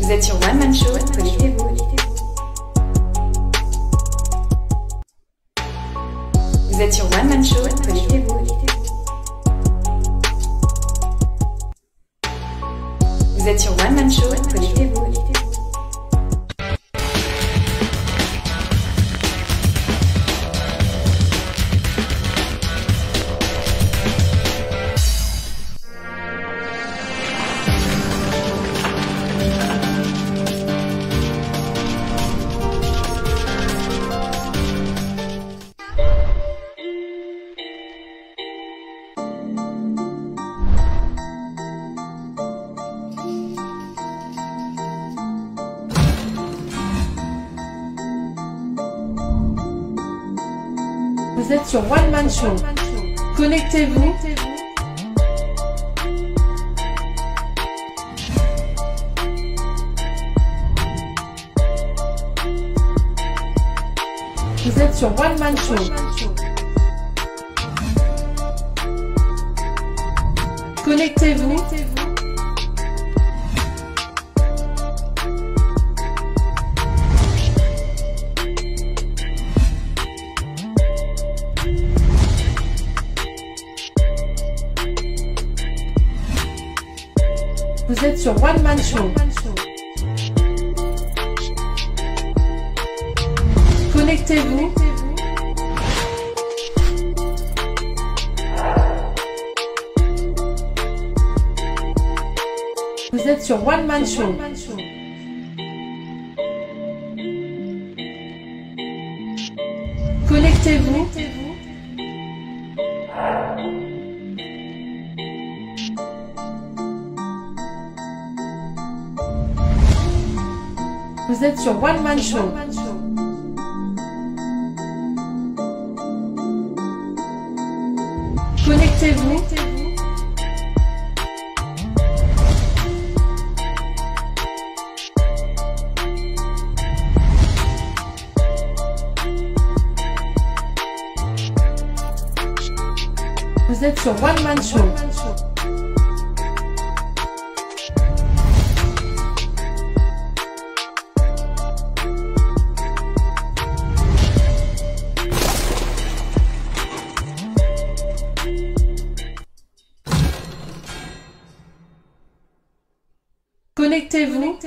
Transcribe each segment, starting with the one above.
Vous êtes sur One Man Show, connectez-vous. Vous êtes sur One Man Show, connectez-vous. Vous êtes sur One Man Show, connectez-vous. Vous êtes sur One Man Show. Connectez-vous. Vous êtes sur One Man Show. Connectez-vous. Vous êtes sur One Man Show. Connectez-vous. Vous êtes sur One Man Show. Connectez-vous. Vous êtes sur One Man Show. Connectez-vous. Vous êtes sur One Man Show. Connectez-vous.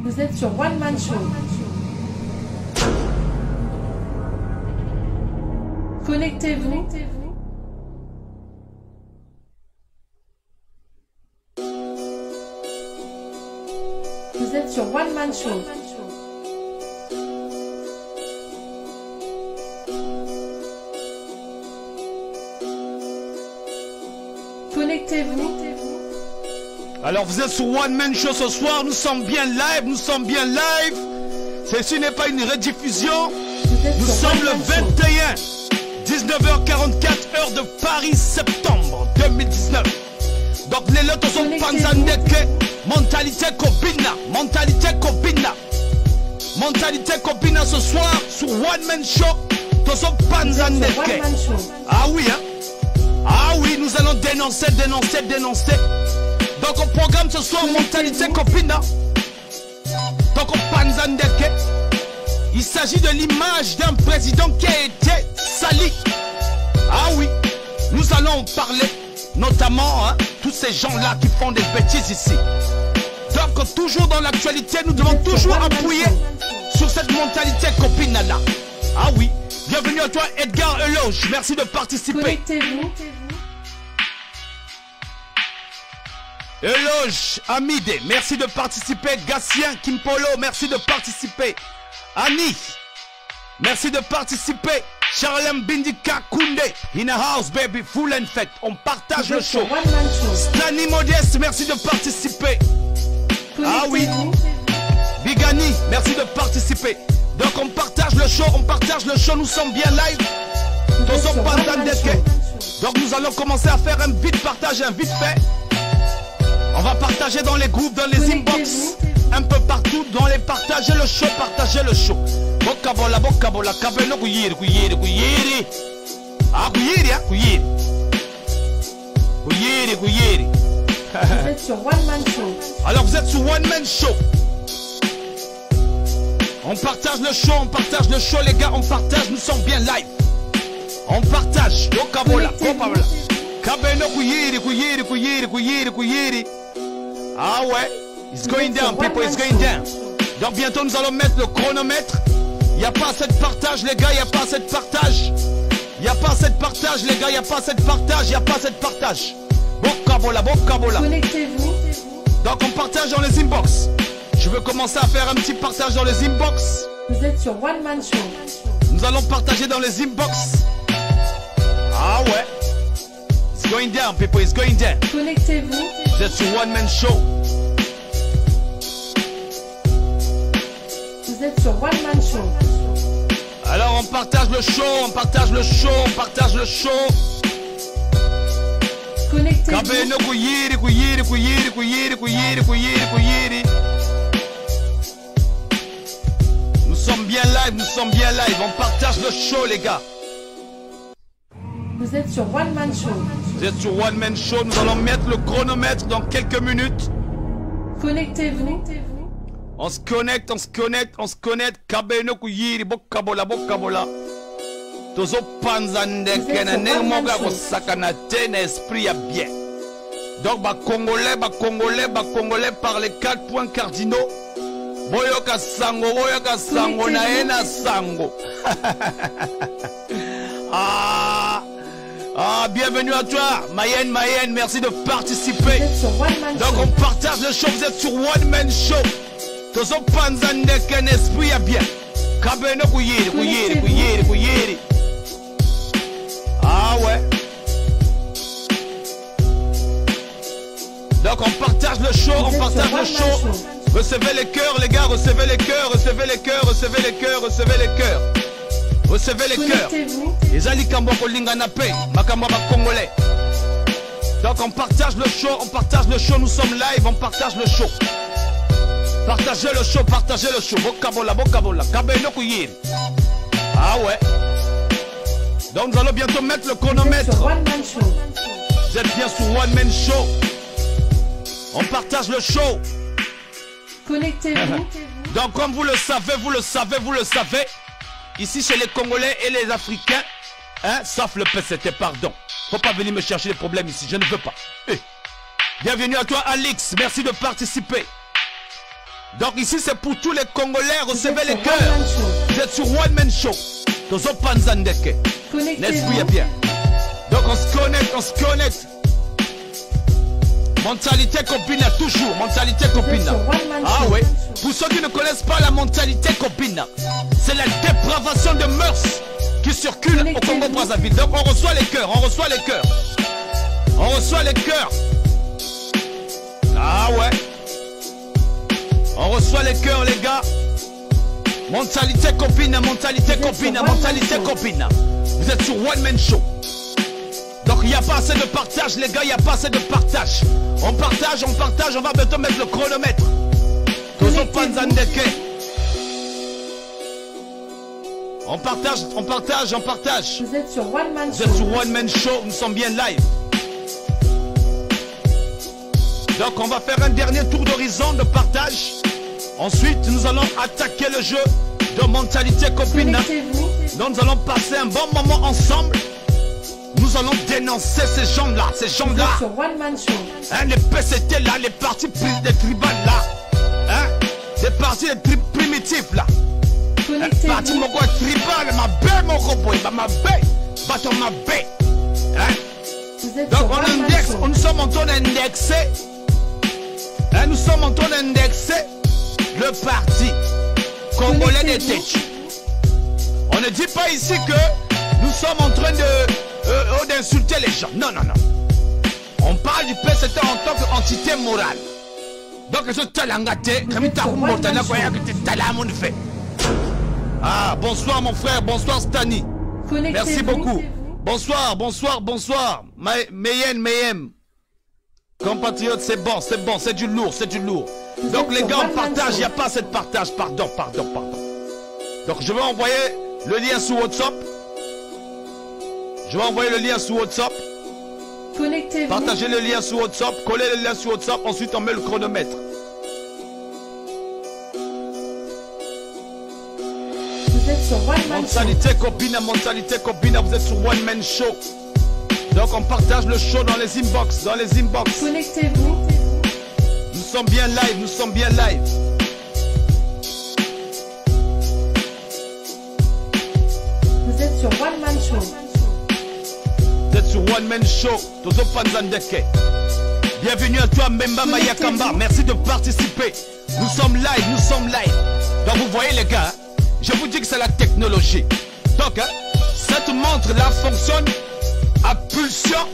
Vous êtes sur One Man Show. Connectez-vous. Vous êtes sur One Man Show. Connectez-vous. Alors vous êtes sur One Man Show ce soir, nous sommes bien live, Ceci n'est pas une rediffusion, nous sommes le 21, 19h44, heure de Paris, septembre 2019. Donc les lots sont panzandeke, mentalité copina ce soir sur One Man Show, tous sont panzandeke. Ah oui, hein? Ah oui, nous allons dénoncer. Donc au programme ce soir, mentalité copina. Donc au panzandeke, il s'agit de l'image d'un président qui a été sali. Ah oui, nous allons parler notamment tous ces gens-là qui font des bêtises ici. Donc toujours dans l'actualité, nous devons toujours appuyer sur cette mentalité copina là. Ah oui, bienvenue à toi Edgar Eloge, merci de participer. Connectez-vous. Eloge Amide, merci de participer. Gatien Kimpolo, merci de participer. Annie, merci de participer. Charlem Bindika Kounde, in a house baby, full and fat. On partage le show. Stani Modeste, merci de participer. Ah oui. Bigani, merci de participer. Donc on partage le show, nous sommes bien live. Donc nous allons commencer à faire un vite partage, un vite fait. On va partager dans les groupes, dans les inbox, un peu partout, dans les partager le show. Bokabola, kabeno kuyiri. Ah kuyiri. Vous êtes sur One Man Show. Alors vous êtes sur One Man Show. On partage le show les gars, on partage, nous sommes bien live. On partage, yo kabola, kopabla. Kabeno kuyiri. Ah ouais, it's going down people, it's going down. Donc bientôt nous allons mettre le chronomètre. Il n'y a pas assez de partage les gars, il n'y a pas assez de partage. Il n'y a pas assez de partage les gars, il n'y a pas assez de partage, il n'y a pas assez de partage. Bokabola. Connectez-vous. Donc on partage dans les inbox. Je veux commencer à faire un petit partage dans les inbox. Vous êtes sur One Man Show. Nous allons partager dans les inbox. Ah ouais. It's going down people, it's going down. Connectez-vous. Vous êtes sur One Man Show. Vous êtes sur One Man Show. Alors on partage le show. Connectez-vous. Kabeno kuyiri. Nous sommes bien live, on partage le show les gars. Vous êtes sur One Man Show. Vous êtes sur One Man Show, nous allons mettre le chronomètre dans quelques minutes. Connectez-vous. On se connecte. Kabeno kuyiri, bokabola. Tozo panzandeke na nengoga ko sakana tena esprit ya bien. Donc Congolais par les 4 points cardinaux. Boyoka sango na ena sango. Bienvenue à toi, Mayenne, merci de participer. Donc on partage le show, vous êtes sur One Man Show. Tozo panzandeke na esprit ya bien. Kabeno kuyiri. Ah ouais. Donc on partage le show, Recevez les cœurs les gars, recevez les cœurs. Les Ali Kamboko Linganape, Makamba Congolais. Donc on partage le show, nous sommes live, on partage le show. Partagez le show. Bokabola. Kabeno kuyiri. Ah ouais. Donc nous allons bientôt mettre le chronomètre. Vous êtes bien sur One Man Show. On partage le show. Connectez-vous. Donc comme vous le savez. Ici chez les Congolais et les Africains, sauf le PCT, pardon. Faut pas venir me chercher les problèmes ici, je ne veux pas. Bienvenue à toi Alix, merci de participer. Donc ici c'est pour tous les Congolais, recevez les cœurs. Vous êtes sur One Man Show. Tozo Panzandeke. N'est-ce bien. Donc on se connecte. Mentalité copine toujours, Ah oui. Pour ceux qui ne connaissent pas la mentalité copine, c'est la dépravation de mœurs qui circule au Congo-Brazzaville. Donc on reçoit les cœurs. Ah ouais. On reçoit les cœurs les gars. Mentalité copine. Vous êtes sur One Man Show. Donc il n'y a pas assez de partage les gars, On partage, on va bientôt mettre le chronomètre. Tozo Panzandeke. On partage. Vous êtes sur One Man Show. Vous êtes sur One Man Show, nous sommes bien live. Donc on va faire un dernier tour d'horizon de partage. Ensuite nous allons attaquer le jeu de mentalité copine. Donc nous allons passer un bon moment ensemble. Nous allons dénoncer ces gens-là. Sur One Man Show. Les PCT là, les partis des tribales là. Les partis primitifs là. Parti moko tribal, ma belle moko boy, ma belle, bâton ma belle. Donc on indexe, nous sommes en train d'indexer. Nous sommes en train d'indexer le parti congolais des têtes. On ne dit pas ici que nous sommes en train d'insulter les gens. Non. On parle du PCT en tant qu'entité morale. Donc je te l'engate, bonsoir mon frère, bonsoir Stani. Merci beaucoup. Bonsoir. Mayem. Compatriotes, c'est bon, c'est du lourd. Donc les gars, on partage, il n'y a pas assez de partage, pardon. Donc je vais envoyer le lien sur WhatsApp. Connectez-vous. Partagez le lien sur WhatsApp, collez le lien sur WhatsApp, ensuite on met le chronomètre. Vous êtes sur One Man Show. Mentalité copine, vous êtes sur One Man Show. Donc on partage le show dans les inbox, Connectez-vous. Nous sommes bien live, Vous êtes sur One Man Show. Vous êtes sur One Man Show, Tozo Panzandeke. Bienvenue à toi Mbemba Mayakamba, merci de participer. Nous sommes live. Donc vous voyez les gars, je vous dis que c'est la technologie. Donc cette montre là fonctionne à pulsion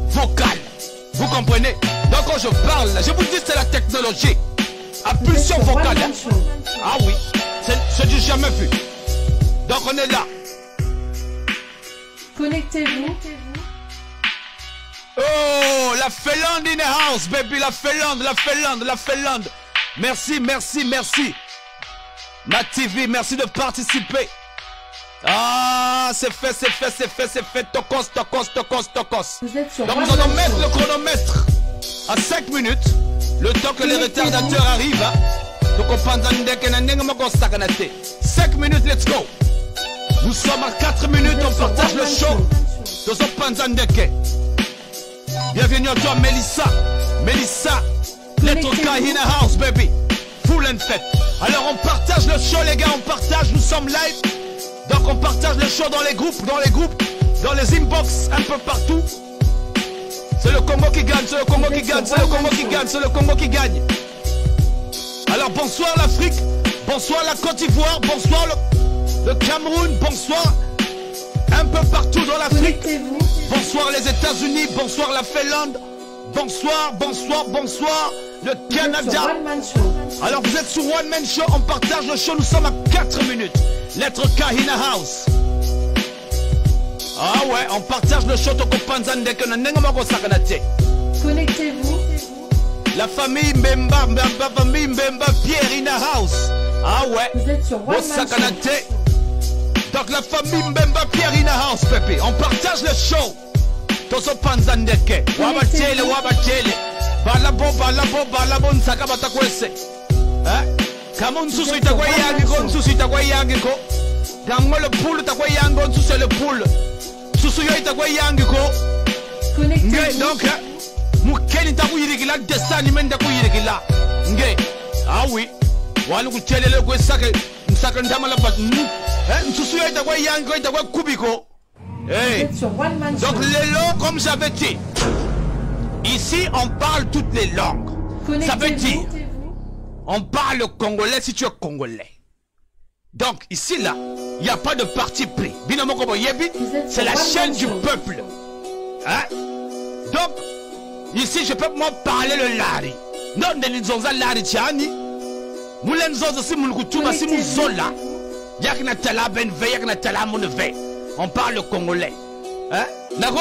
vocale. Vous comprenez? Donc quand je parle, je vous dis que c'est la technologie. À pulsion vocale. Ah oui, c'est du jamais vu. Donc on est là. Connectez-vous. Oh, la Finlande in the house, baby, la Finlande. Merci. Ma TV, merci de participer. Ah, c'est fait. Tokos. Vous êtes sur Donc One nous allons Man mettre Show. le chronomètre à 5 minutes. Le temps que les retardateurs arrivent. 5 minutes, let's go. Nous sommes à 4 minutes, on partage le show. Tozo Panzandeke. Bienvenue à toi Melissa, Let's Kahina House baby, full and fête. Alors on partage le show les gars, nous sommes live. Donc on partage le show dans les groupes, dans les inbox, un peu partout. C'est le Congo qui gagne, c'est le Congo qui gagne. Alors bonsoir l'Afrique, bonsoir la Côte d'Ivoire, bonsoir le Cameroun, bonsoir un peu partout dans l'Afrique. Bonsoir les États-Unis, bonsoir la Finlande, bonsoir le Canada. Alors vous êtes sur One Man Show, on partage le show, nous sommes à 4 minutes. Lettre Kahina House. Ah ouais, on partage le show, Connectez-vous. La famille Mbemba, Pierre in the house. Ah ouais, Vous êtes sur One Man Show. Donc la famille Mbemba Pierre in the house, Pepe. On partage le show. Tozo Panzandeke. Wabatele. Balabo, nsaka batakwese. Kama nsusu itakwa yangi ko. Gango le poule takwa yango, nsusu le poule. Susu yo itakwa yangi ko. Connectez-vous. Donc, mukeni takuyirikila, desani menda kuyirikila. Nge. Ah oui. Wanu kuchelele kwe saka ndama la bat. Nsusu yo itakwa yangi ko, itakwa kubiko. Hey. Donc les langues, comme j'avais dit, ici on parle toutes les langues. Ça veut dire, on parle le congolais si tu es congolais. Donc ici là, il n'y a pas de parti pris. C'est la chaîne du peuple. Hein? Donc, ici je peux moi parler le lari. Non, de lari tiani. Moulenzoza si moulkutuma si mouzola. Yakna tala ben ve, yakna tala mon ve. On parle le congolais. Hein? Donc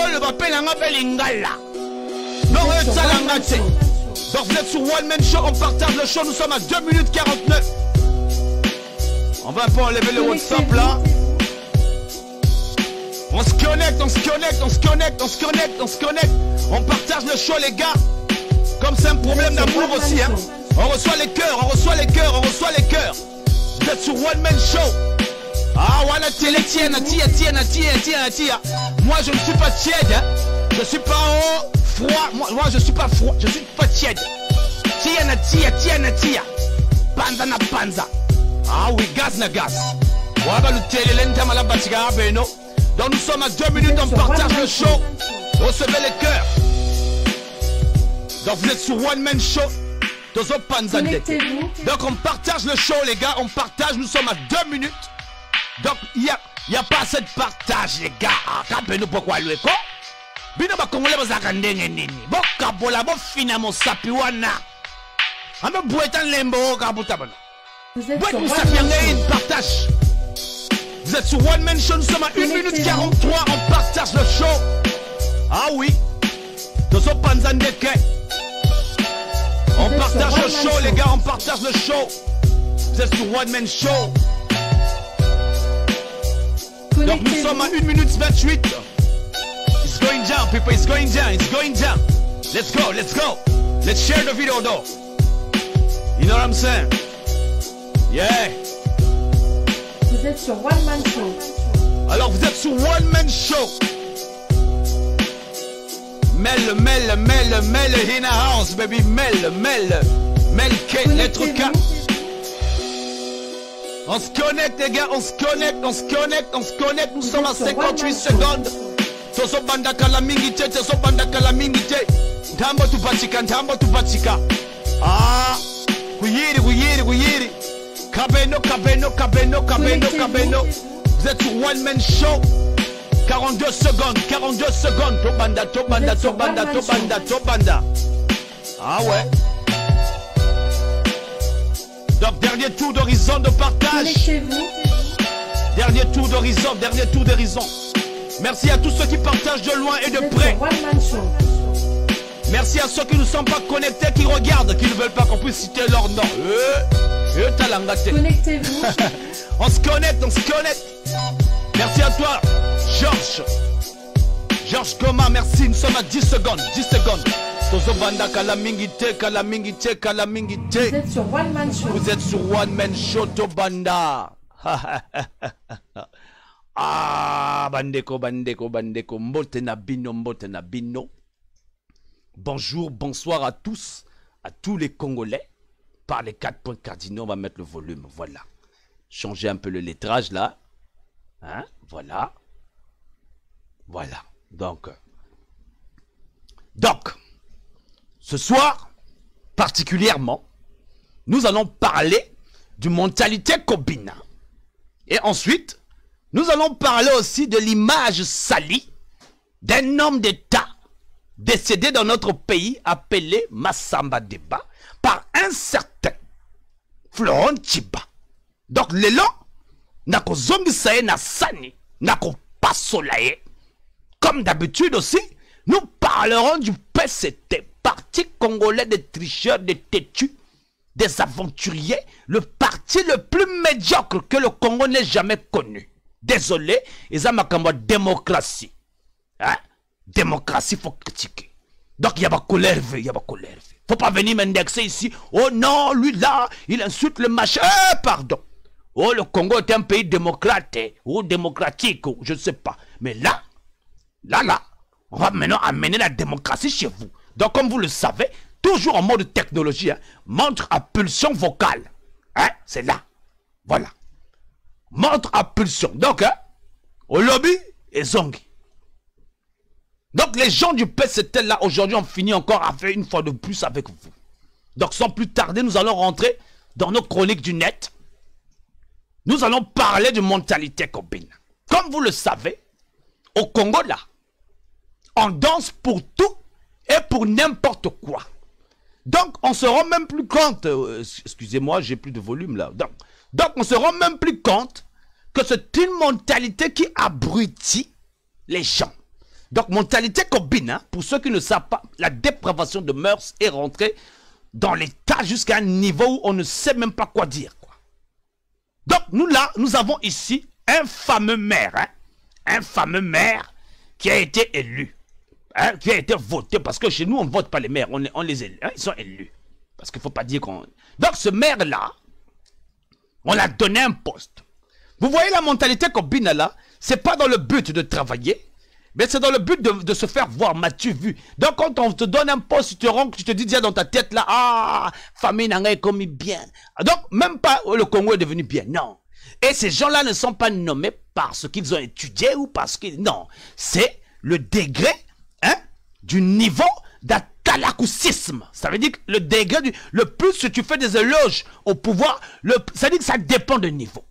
vous êtes sur One Man Show, on partage le show, nous sommes à 2 minutes 49. On va un peu enlever le WhatsApp là. On se connecte. On partage le show les gars. Comme c'est un problème d'amour aussi. Hein? On reçoit les cœurs. Vous êtes sur One Man Show. Ah, wana télé tia. Moi je ne suis pas tiède, hein. Je suis pas froid. Moi je suis pas froid, je suis pas tiède. Tia. Panza. Ah oui, gaz. Waba le télé lenta malabatika beno. Donc nous sommes à 2 minutes, on partage le show. Recevez les cœurs. Donc vous êtes sur One Man Show. Tozo Panzandeke. Donc on partage le show les gars, nous sommes à 2 minutes. Donc, il n'y a pas assez de partage, les gars. Rappelez-nous pourquoi le écho. Bino ba Congolais bazakandenge nini. Boka bola bo fina mo sapi wana. Ame bouetan lembo kabuta bana. Vous êtes sur One partage. Vous êtes sur One Man Show, nous sommes à 1 minute 43, on partage le show. Ah oui. Tozo Panzandeke. On partage le show, les gars, on partage le show. Vous êtes sur One Man Show. Donc nous sommes à 1 minute 28. It's going down, people. It's going down. It's going down. Let's go. Let's go. Let's share the video, though. You know what I'm saying? Yeah. Vous êtes sur One Man Show. Alors, vous êtes sur One Man Show. Mel in a house, baby. Mel K, lettre K. On se connecte, les gars. On se connecte. Nous sommes à 58 secondes. Toso banda kalamingite, toso banda kalamingite. Ntambo tupachika. Ah, kuyiri. Kabeno. Vous êtes sur One Man Show. 42 secondes. Tobanda. Ah ouais. Donc, dernier tour d'horizon de partage. Connectez-vous. Dernier tour d'horizon. Merci à tous ceux qui partagent de loin et de près. One Man Show. Merci à ceux qui ne sont pas connectés, qui regardent, qui ne veulent pas qu'on puisse citer leur nom. Connectez-vous. On se connecte. Merci à toi, Georges Goma, merci. Nous sommes à 10 secondes. Tozobanda kalamingite. Vous êtes sur One Man Show. Vous êtes sur One Man Show, Tobanda. Ah, bandeko. Mbote na bino. Bonjour, bonsoir à tous les Congolais. Par les 4 points cardinaux, on va mettre le volume. Voilà. Changer un peu le lettrage là. Hein? Voilà. Donc, ce soir, particulièrement, nous allons parler de mentalité Kobina. Et ensuite, nous allons parler aussi de l'image salie d'un homme d'État décédé dans notre pays appelé Massamba Deba par un certain Florent Tchiba. Donc, l'élan, nako zongisaye na sani, nako pasolaye. Comme d'habitude aussi, nous parlerons du PCT, Parti Congolais des tricheurs, des têtus, des aventuriers, le parti le plus médiocre que le Congo n'ait jamais connu. Désolé, ils ont ma démocratie. Hein? Démocratie, il faut critiquer. Donc, il y a ma colère. Faut pas venir m'indexer ici. Oh non, lui là, il insulte le machin. Pardon. Oh, le Congo est un pays démocrate ou démocratique, ou je ne sais pas. Mais là, on va maintenant amener la démocratie chez vous. Donc, comme vous le savez, toujours en mode technologie, hein, montre à pulsion vocale. Hein, c'est là. Voilà. Montre à pulsion. Donc, hein, au lobby et zongi. Donc, les gens du PCT, là, aujourd'hui, ont fini encore à faire une fois de plus avec vous. Donc, sans plus tarder, nous allons rentrer dans nos chroniques du net. Nous allons parler de mentalité Kobina. Comme vous le savez, au Congo, là, on danse pour tout et pour n'importe quoi. Donc, on se rend même plus compte, excusez-moi, j'ai plus de volume là. Donc, on se rend même plus compte que c'est une mentalité qui abrutit les gens. Donc, mentalité Kobina, pour ceux qui ne savent pas, la dépravation de mœurs est rentrée dans l'état jusqu'à un niveau où on ne sait même pas quoi dire. Donc, nous avons ici un fameux maire, hein, un fameux maire qui a été élu, hein, qui a été voté, parce que chez nous, on ne vote pas les maires, on les élit, hein, ils sont élus. Parce qu'il ne faut pas dire qu'on... Donc, ce maire-là, on l'a donné un poste. Vous voyez la mentalité Kobina là, c'est pas dans le but de travailler, mais c'est dans le but de se faire voir. M'as-tu vu? Donc, quand on te donne un poste, tu te dis déjà dans ta tête là, ah, famille n'a pas commis bien. Donc, même pas le Congo est devenu bien. Non. Et ces gens-là ne sont pas nommés parce qu'ils ont étudié ou parce qu'ils... Non. C'est le degré, hein, du niveau d'atalakoussisme. Ça veut dire que le degré le plus que tu fais des éloges au pouvoir, ça veut dire que ça dépend de niveau.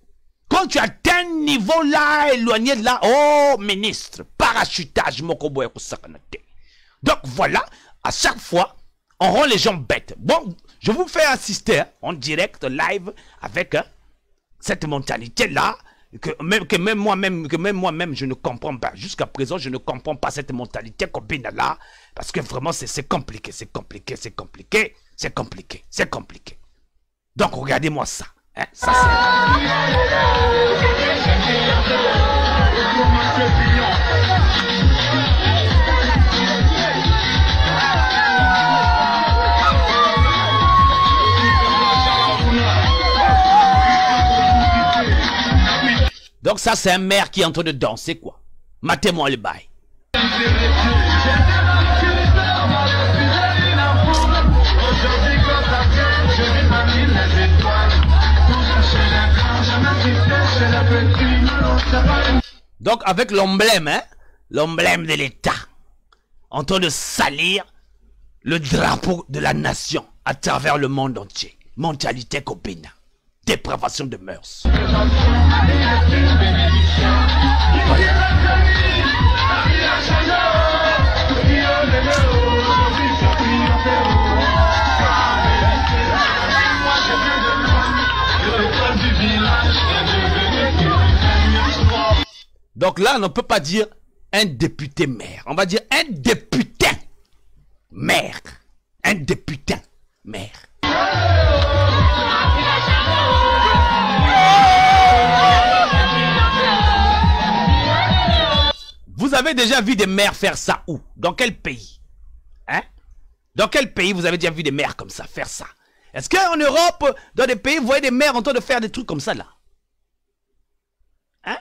Quand tu atteins un niveau là, éloigné de là, oh, ministre, parachutage, mokobo. Donc voilà, à chaque fois, on rend les gens bêtes. Bon, je vous fais assister hein, en direct, live, avec hein, cette mentalité-là, que même moi-même, je ne comprends pas. Jusqu'à présent, je ne comprends pas cette mentalité Kobina-là, parce que vraiment, c'est compliqué. Donc, regardez-moi ça. Hein, ça c'est... Donc ça, c'est un maire qui est en train de danser, quoi. Matez-moi le bail. Donc avec l'emblème, hein, l'emblème de l'État, en train de salir le drapeau de la nation à travers le monde entier. Mentalité copine, dépravation de mœurs. Donc là, on ne peut pas dire un député maire. On va dire un député maire. Un député maire. Vous avez déjà vu des maires faire ça où? Dans quel pays? Hein? Dans quel pays vous avez déjà vu des maires comme ça, faire ça? Est-ce qu'en Europe, dans des pays, vous voyez des maires en train de faire des trucs comme ça là? Hein?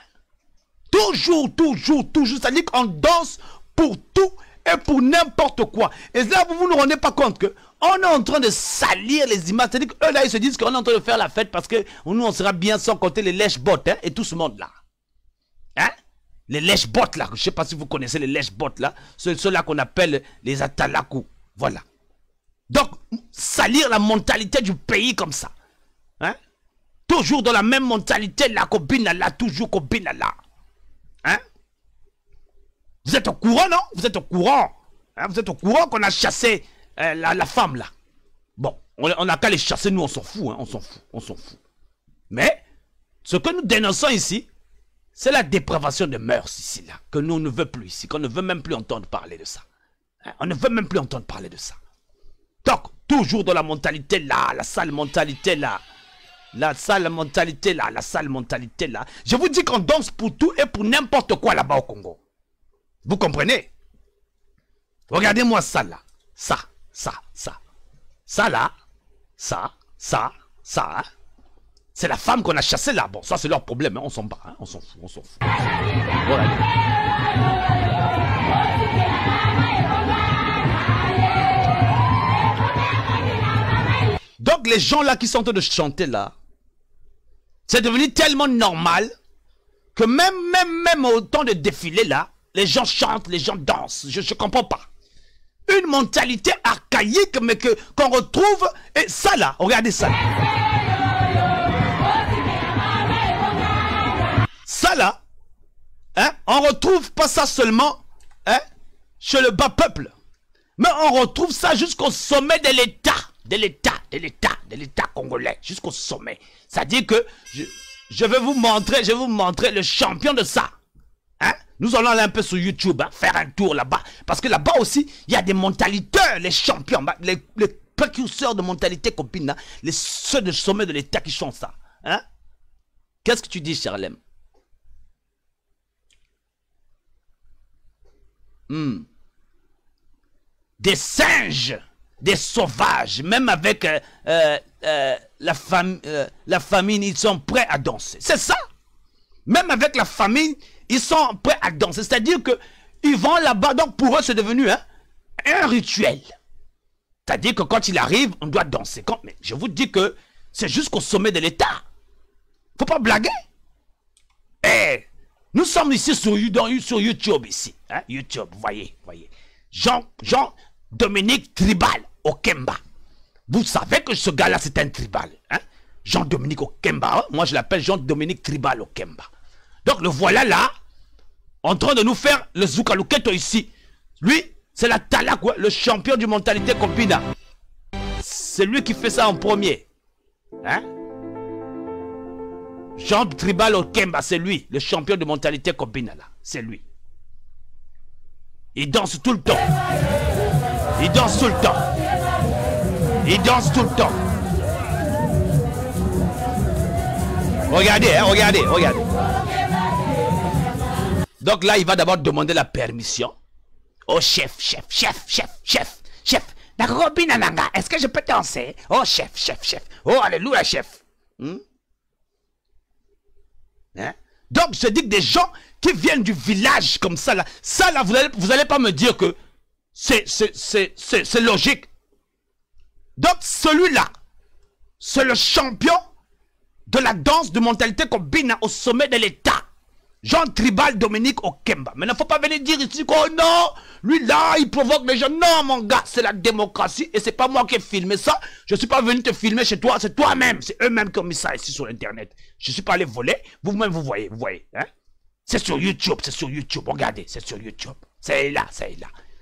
Toujours, c'est-à-dire qu'on danse pour tout et pour n'importe quoi. Et là, vous ne vous rendez pas compte que on est en train de salir les images. C'est-à-dire qu'eux là, ils se disent qu'on est en train de faire la fête parce que nous, on sera bien sans compter les lèche-bottes, hein, et tout ce monde là. Hein? Les lèche-bottes là, je ne sais pas si vous connaissez les lèche-bottes là, ceux-là qu'on appelle les atalakou. Voilà. Donc, salir la mentalité du pays comme ça. Hein? Toujours dans la même mentalité, la copine là, toujours copine là. Hein? Vous êtes au courant, non? Vous êtes au courant. Hein? Vous êtes au courant qu'on a chassé la femme là. Bon, on n'a qu'à les chasser, nous on s'en fout, hein? On s'en fout. Mais, ce que nous dénonçons ici, c'est la dépravation de mœurs ici là, que nous ne veut plus ici, qu'on ne veut même plus entendre parler de ça. Hein? On ne veut même plus entendre parler de ça. Donc, toujours dans la mentalité là, la sale mentalité là. La sale mentalité là, la sale mentalité là. Je vous dis qu'on danse pour tout et pour n'importe quoi là-bas au Congo. Vous comprenez? Regardez-moi ça là. Ça. Ça là. Ça. Hein? C'est la femme qu'on a chassée là. Bon, ça c'est leur problème. Hein? On s'en bat. Hein? On s'en fout. Voilà. Donc les gens là qui sont en train de chanter là, c'est devenu tellement normal que même au temps de défilé là, les gens chantent, les gens dansent. Je ne comprends pas. Une mentalité archaïque mais qu'on retrouve. Et ça là, regardez ça. Ça là, hein, on retrouve pas ça seulement, hein, chez le bas peuple. Mais on retrouve ça jusqu'au sommet de l'État. De l'État congolais, jusqu'au sommet. C'est-à-dire que je vais vous montrer le champion de ça. Hein? Nous allons aller un peu sur YouTube, hein, faire un tour là-bas. Parce que là-bas aussi, il y a des mentalités, les champions, les précurseurs de mentalité copine, hein, ceux du sommet de l'État qui chantent ça. Hein? Qu'est-ce que tu dis, Charlem? Des singes, des sauvages, même avec la famine, ils sont prêts à danser. C'est ça. Même avec la famine, ils sont prêts à danser. C'est-à-dire qu'ils vont là-bas, donc pour eux, c'est devenu un rituel. C'est-à-dire que quand il arrive, on doit danser. Mais je vous dis que c'est jusqu'au sommet de l'État. Faut pas blaguer. Eh, nous sommes ici sur YouTube, ici. Hein? YouTube, voyez. Jean-Dominique Tribal Okemba. Vous savez que ce gars-là, c'est un tribal. Hein? Jean-Dominique Okemba. Hein? Moi, je l'appelle Jean-Dominique Tribal Okemba. Donc, le voilà là, en train de nous faire le Zoukaluketo ici. Lui, c'est la Talak, le champion du mentalité Kopina. C'est lui qui fait ça en premier. Hein? Jean Tribal Okemba, c'est lui, le champion de mentalité Kopina là. C'est lui. Il danse tout le temps. Il danse tout le temps. Il danse tout le temps. Regardez, hein, regardez. Donc là, il va d'abord demander la permission au chef. D'accord, Binananga, est-ce que je peux danser? Oh, chef. Oh, alléluia, chef. Hein? Donc, je dis que des gens qui viennent du village comme ça, là, vous allez pas me dire que c'est logique. Donc, celui-là, c'est le champion de la danse de mentalité Kobina au sommet de l'État. Jean Tribal Dominique Okemba. Mais il ne faut pas venir dire ici que oh non, lui là, il provoque les gens. Non, mon gars, c'est la démocratie et c'est pas moi qui ai filmé ça. Je ne suis pas venu te filmer chez toi, c'est toi-même. C'est eux-mêmes qui ont mis ça ici sur Internet. Je ne suis pas allé voler. Vous-même, vous voyez. Hein? C'est sur YouTube, Regardez, c'est sur YouTube. C'est là.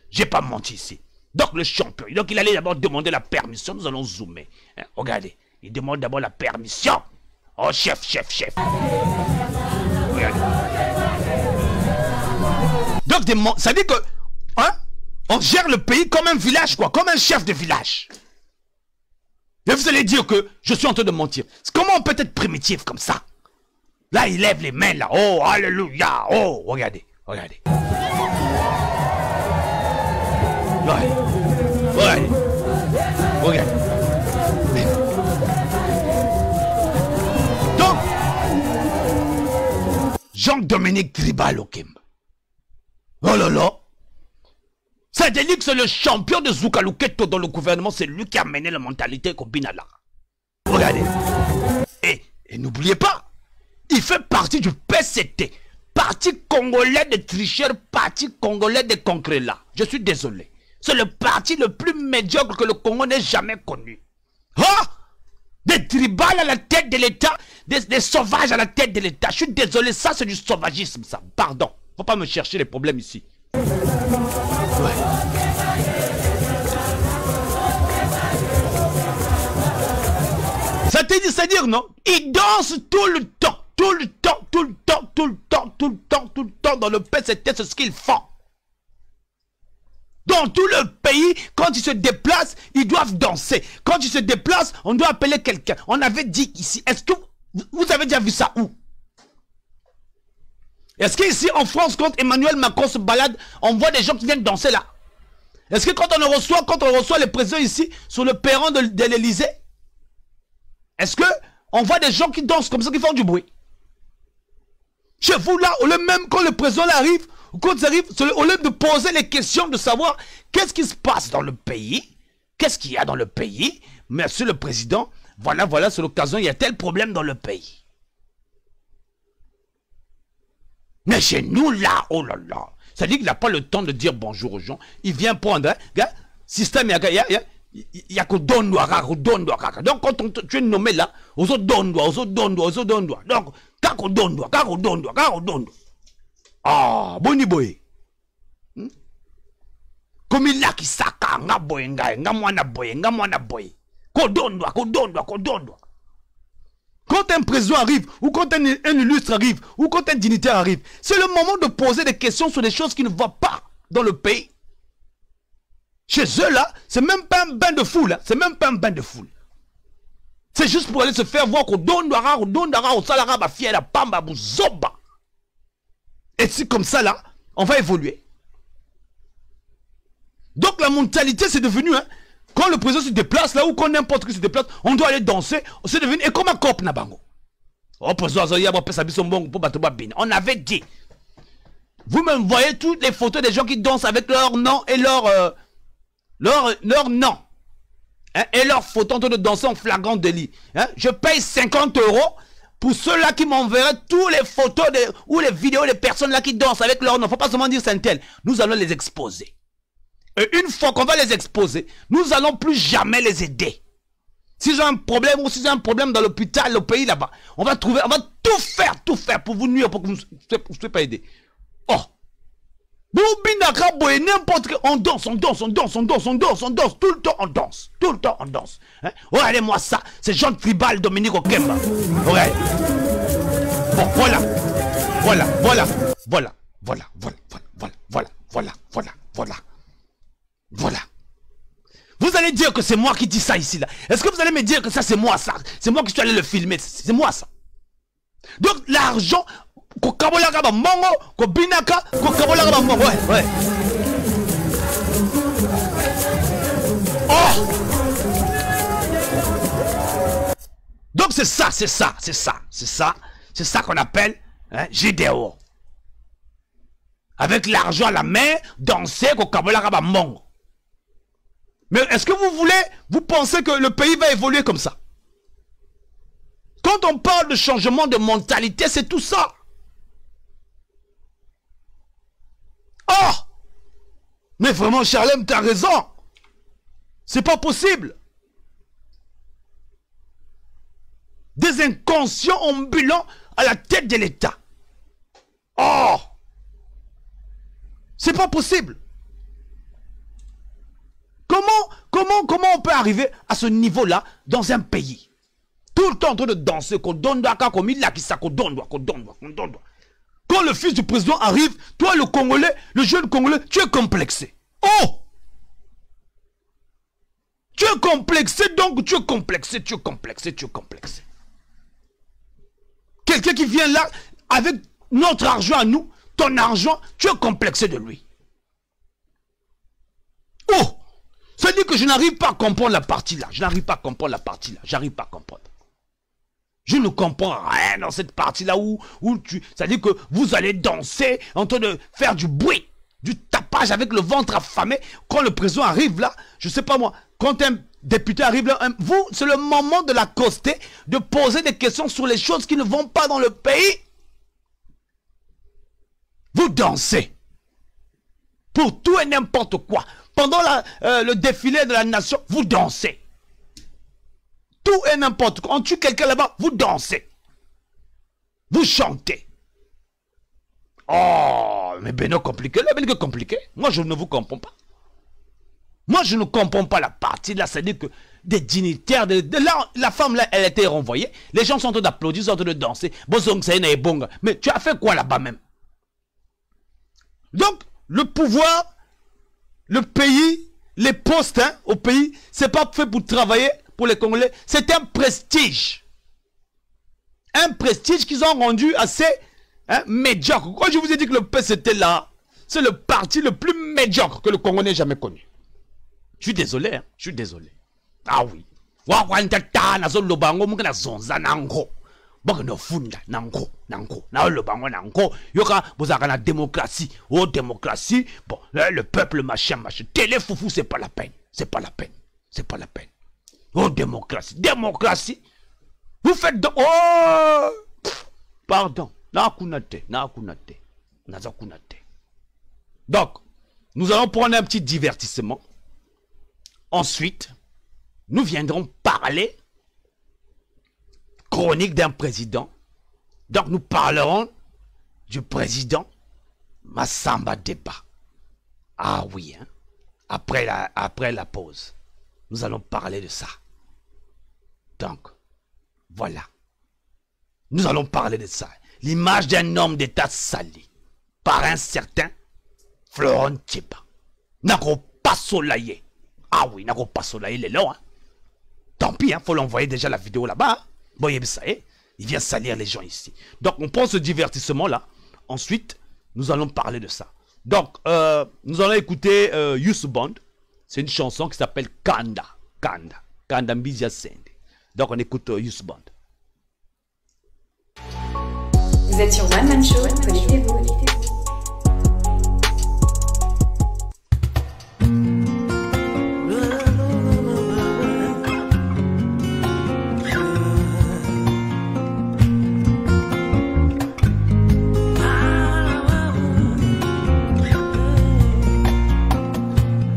J'ai pas menti ici. Donc le champion, donc il allait d'abord demander la permission. Nous allons zoomer. Hein? Regardez, il demande d'abord la permission. Oh, chef. Regardez. Donc, ça dit que, hein, on gère le pays comme un village, quoi, comme un chef de village. Et vous allez dire que je suis en train de mentir. Comment on peut être primitif comme ça? Là, il lève les mains, là. Oh, alléluia. Oh, regardez. Regardez. Donc, Jean-Dominique Tribal Okemba. Oh là là. Ça dit que c'est le champion de Zoukalouketo dans le gouvernement. C'est lui qui a mené la mentalité Kobinala. Regardez. Et n'oubliez pas, il fait partie du PCT. Parti congolais de tricheurs, parti congolais de concrets-là. Je suis désolé. C'est le parti le plus médiocre que le Congo n'ait jamais connu. Ah! Des tribales à la tête de l'État, des sauvages à la tête de l'État. Je suis désolé, ça c'est du sauvagisme, ça. Pardon. Faut pas me chercher les problèmes ici. Ouais. Ça te dit, c'est-à-dire, non? Il danse tout le temps. Tout le temps dans le PCT, c'est ce qu'ils font. Dans tout le pays, quand ils se déplacent, ils doivent danser. Quand ils se déplacent, on doit appeler quelqu'un. On avait dit ici, est-ce que vous avez déjà vu ça où? Est-ce qu'ici en France, quand Emmanuel Macron se balade, on voit des gens qui viennent danser là? Est-ce que quand on reçoit les présidents ici, sur le perron de l'Élysée, est-ce que on voit des gens qui dansent comme ça, qui font du bruit? Chez vous là, au lieu même quand le président arrive, ou quand il arrive, au lieu de poser les questions, de savoir qu'est-ce qui se passe dans le pays, qu'est-ce qu'il y a dans le pays, monsieur le président, voilà, c'est l'occasion, il y a tel problème dans le pays. Mais chez nous là, oh là là, ça dit qu'il n'a pas le temps de dire bonjour aux gens, il vient prendre, hein, gars, système, il y a que don noir. Donc quand tu es nommé là, aux autres don noir. Donc, kako don noir. Ah, boni boy. Comme il a qui saka, nga boy, nga mwana boy. Ko don noir. Quand un président arrive, ou quand un illustre arrive, ou quand un dignitaire arrive, c'est le moment de poser des questions sur des choses qui ne vont pas dans le pays. Chez eux là, c'est même pas un bain de foule. C'est juste pour aller se faire voir qu'au Dondouara, au Salara, ma fille, la Pamba, Bouzoba. Et c'est comme ça là, on va évoluer. Donc la mentalité c'est devenu, hein, quand le président se déplace là, ou quand n'importe qui se déplace, on doit aller danser, c'est devenu, et comme un cop nabango. Oh, président, on avait dit. Vous me voyez toutes les photos des gens qui dansent avec leur nom et leur nom. Hein, et leur photo en train de danser en flagrant délit. Hein, je paye 50 € pour ceux-là qui m'enverraient toutes les photos ou les vidéos des personnes là qui dansent avec leur nom. Faut pas seulement dire c'est un tel. Nous allons les exposer. Et une fois qu'on va les exposer, nous n'allons plus jamais les aider. Si j'ai un problème ou si j'ai un problème dans l'hôpital, le pays là-bas, on va tout faire pour vous nuire, pour que vous ne soyez pas aidés. Oh! N'importe quoi, on danse, tout le temps on danse. Hein? Regardez-moi ça, c'est Jean Tribal Dominique Okemba. Regardez. Bon, voilà. Vous allez dire que c'est moi qui dis ça ici là. Est-ce que vous allez me dire que ça c'est moi ça? C'est moi qui suis allé le filmer, c'est moi ça. Donc l'argent, ouais. Oh! Donc c'est ça qu'on appelle hein, Jidéo. Avec l'argent à la main, danser, mais est-ce que vous pensez que le pays va évoluer comme ça? Quand on parle de changement de mentalité, c'est tout ça. Oh! Mais vraiment, Charlem, tu as raison. C'est pas possible. Des inconscients ambulants à la tête de l'État. Oh! C'est pas possible. Comment on peut arriver à ce niveau-là dans un pays? Tout le temps en train de danser, quand le fils du président arrive, toi le Congolais, le jeune Congolais, tu es complexé. Oh! Tu es complexé, donc tu es complexé. Quelqu'un qui vient là, avec notre argent à nous, ton argent, tu es complexé de lui. Oh! Ça dit que je n'arrive pas à comprendre la partie là. J'arrive pas à comprendre. Je ne comprends rien dans cette partie-là où ça dit que vous allez danser en train de faire du bruit, du tapage avec le ventre affamé. Quand le président arrive là, je sais pas moi, quand un député arrive là, vous, c'est le moment de l'accoster, de poser des questions sur les choses qui ne vont pas dans le pays. Vous dansez pour tout et n'importe quoi. Pendant le défilé de la nation, vous dansez. Tout et n'importe quoi. On tue quelqu'un là-bas, vous dansez. Vous chantez. Oh, mais Beno compliqué. Là, Beno compliqué. Moi, je ne vous comprends pas. Moi, je ne comprends pas la partie là. C'est-à-dire que des dignitaires, là, la femme là, elle a été renvoyée. Les gens sont en train d'applaudir, sont en train de danser. Mais tu as fait quoi là-bas même? Donc, le pouvoir, le pays, les postes hein, au pays, c'est pas fait pour travailler pour les Congolais. C'est un prestige. Un prestige qu'ils ont rendu assez hein, médiocre. Quand je vous ai dit que le PCT là, c'est le parti le plus médiocre que le Congo n'ait jamais connu. Je suis désolé, hein, je suis désolé. Ah oui. Démocratie. Oh, démocratie. Bon, le peuple, machin. Télé foufou, c'est pas la peine. C'est pas la peine. Oh, démocratie. Démocratie. Vous faites de... Oh! Pardon. Donc, nous allons prendre un petit divertissement. Ensuite, nous viendrons parler chronique d'un président. Donc nous parlerons du président Massamba Deba. Ah oui, hein? Après la pause, nous allons parler de ça. Donc, voilà. Nous allons parler de ça. L'image d'un homme d'État sali par un certain Florent Tcheba. N'ako pas soleillé. Ah oui, n'ako pas soleillé, il est là. Hein? Tant pis, il hein, faut l'envoyer déjà la vidéo là-bas. Hein? Bon, il vient salir les gens ici. Donc, on prend ce divertissement-là. Ensuite, nous allons parler de ça. Donc, nous allons écouter Youssou Band. C'est une chanson qui s'appelle Kanda. Kanda Mbizia Sende. Donc, on écoute Youssou Band. Vous êtes sur One Man Show, connectez-vous.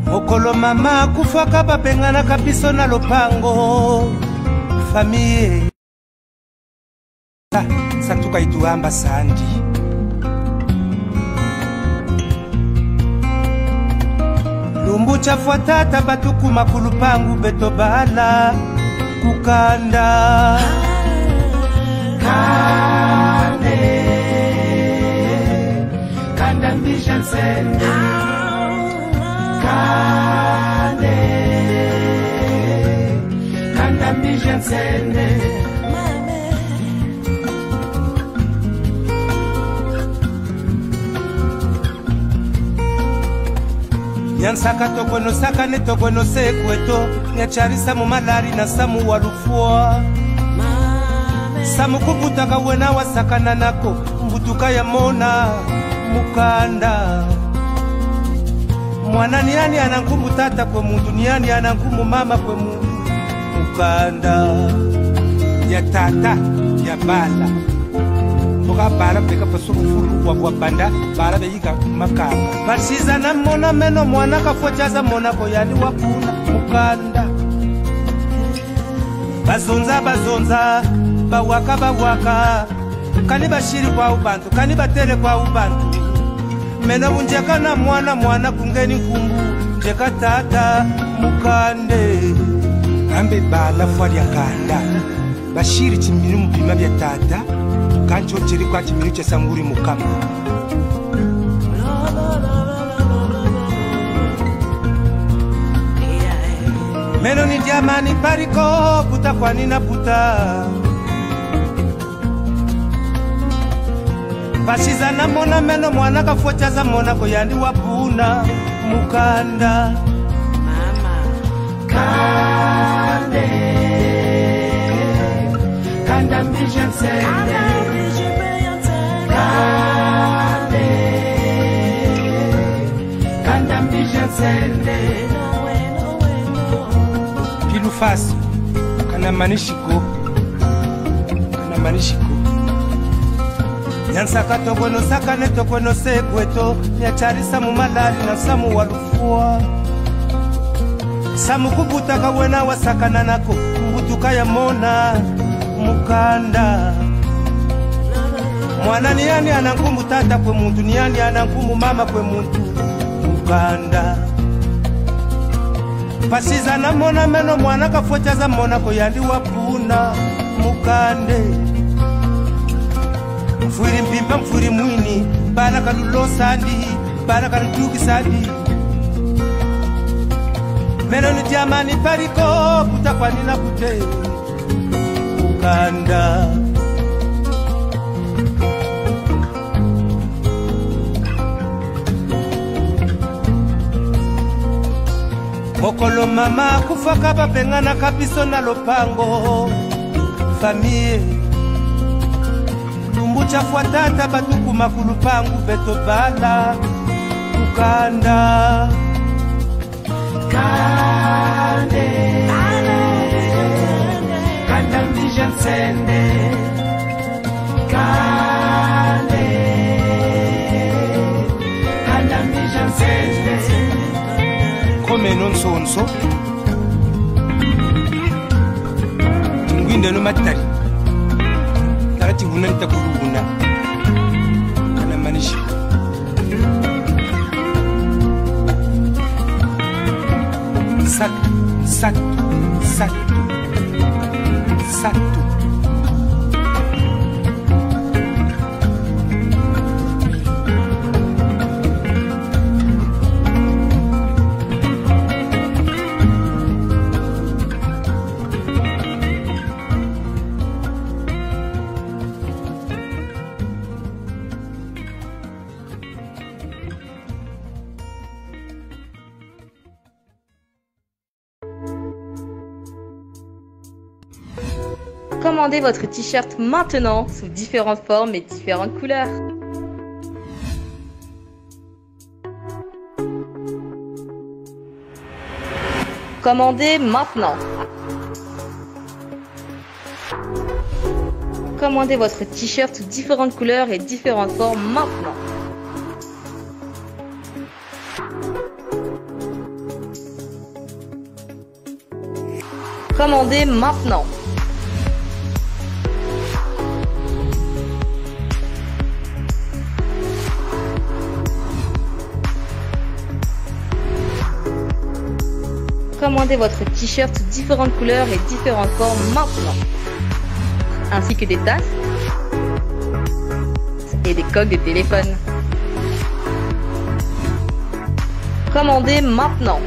Mokolo mama kufaka bapengana kabiso na lopango famille satuka ituamba sandi lumbu chafuatata batuku makulupangu betobala kukanda kanda mission center Kanda mission sende Nyansaka tokono saka ne tokono sekweto Nyacharisa mu malari na samu walufua samukubutaka wena wasakana nako mbutuka ya mona mukanda mwana niani anankumu tata kwe muntu niani anankumu mama kwe muntu mukanda ya tata ya bala mboka bala peka pasukufuru wa banda bala beyika makanga basiza na mona meno mwana kafochaza mona ko yani wakuna mukanda bazonza bawaka kani bashiri kwa ubantu kani batele kwa ubantu meno bunjeka na mwana kungeni nkumbu njeka tata mukande ambe bala fwali akanda bashiri chiminu mupima bya tata kancho chiri kwa chiminu cha sanguri mukama meno ni diamani pariko puta kwa nina puta basiza na mona meno mwana kafochaza mona ko yandi wapuna mukanda mama kande kanda mbijam sende kande kanda mbijam sende pilu fasi kana manishiko Nyansaka tokweno sakane tokweno sekweto nyacharisa mu malali na samu walufua samu kubutaka wena wasakana nako mbutuka ya mona mukanda mwana niani anankumu tata kwe muntu niani anankumu mama kwe muntu mukanda pasiza na mona meno mwana kafochaza mona ko yandi wapuna mukande mfuri mpimba mfuri mwini bana kalulo sandi bana kalutuki sandi meno ni jamani pariko puta kwa nina pute ukanda mokolo mama kufaka bapengana kapiso na lopango famille Lumbucha fuatata batuku makulu pangu beto bala ukanda kande kanda mbija nsende kande kanda mbija nsende kome nonsonso ngwinde no matari Takati hunanta kuluna Kana manishi Satu Commandez votre t-shirt maintenant sous différentes formes et différentes couleurs. Commandez maintenant. Commandez votre t-shirt sous différentes couleurs et différentes formes maintenant. Commandez maintenant. Commandez votre t-shirt sous différentes couleurs et différentes formes maintenant. Ainsi que des tasses et des coques de téléphone. Commandez maintenant.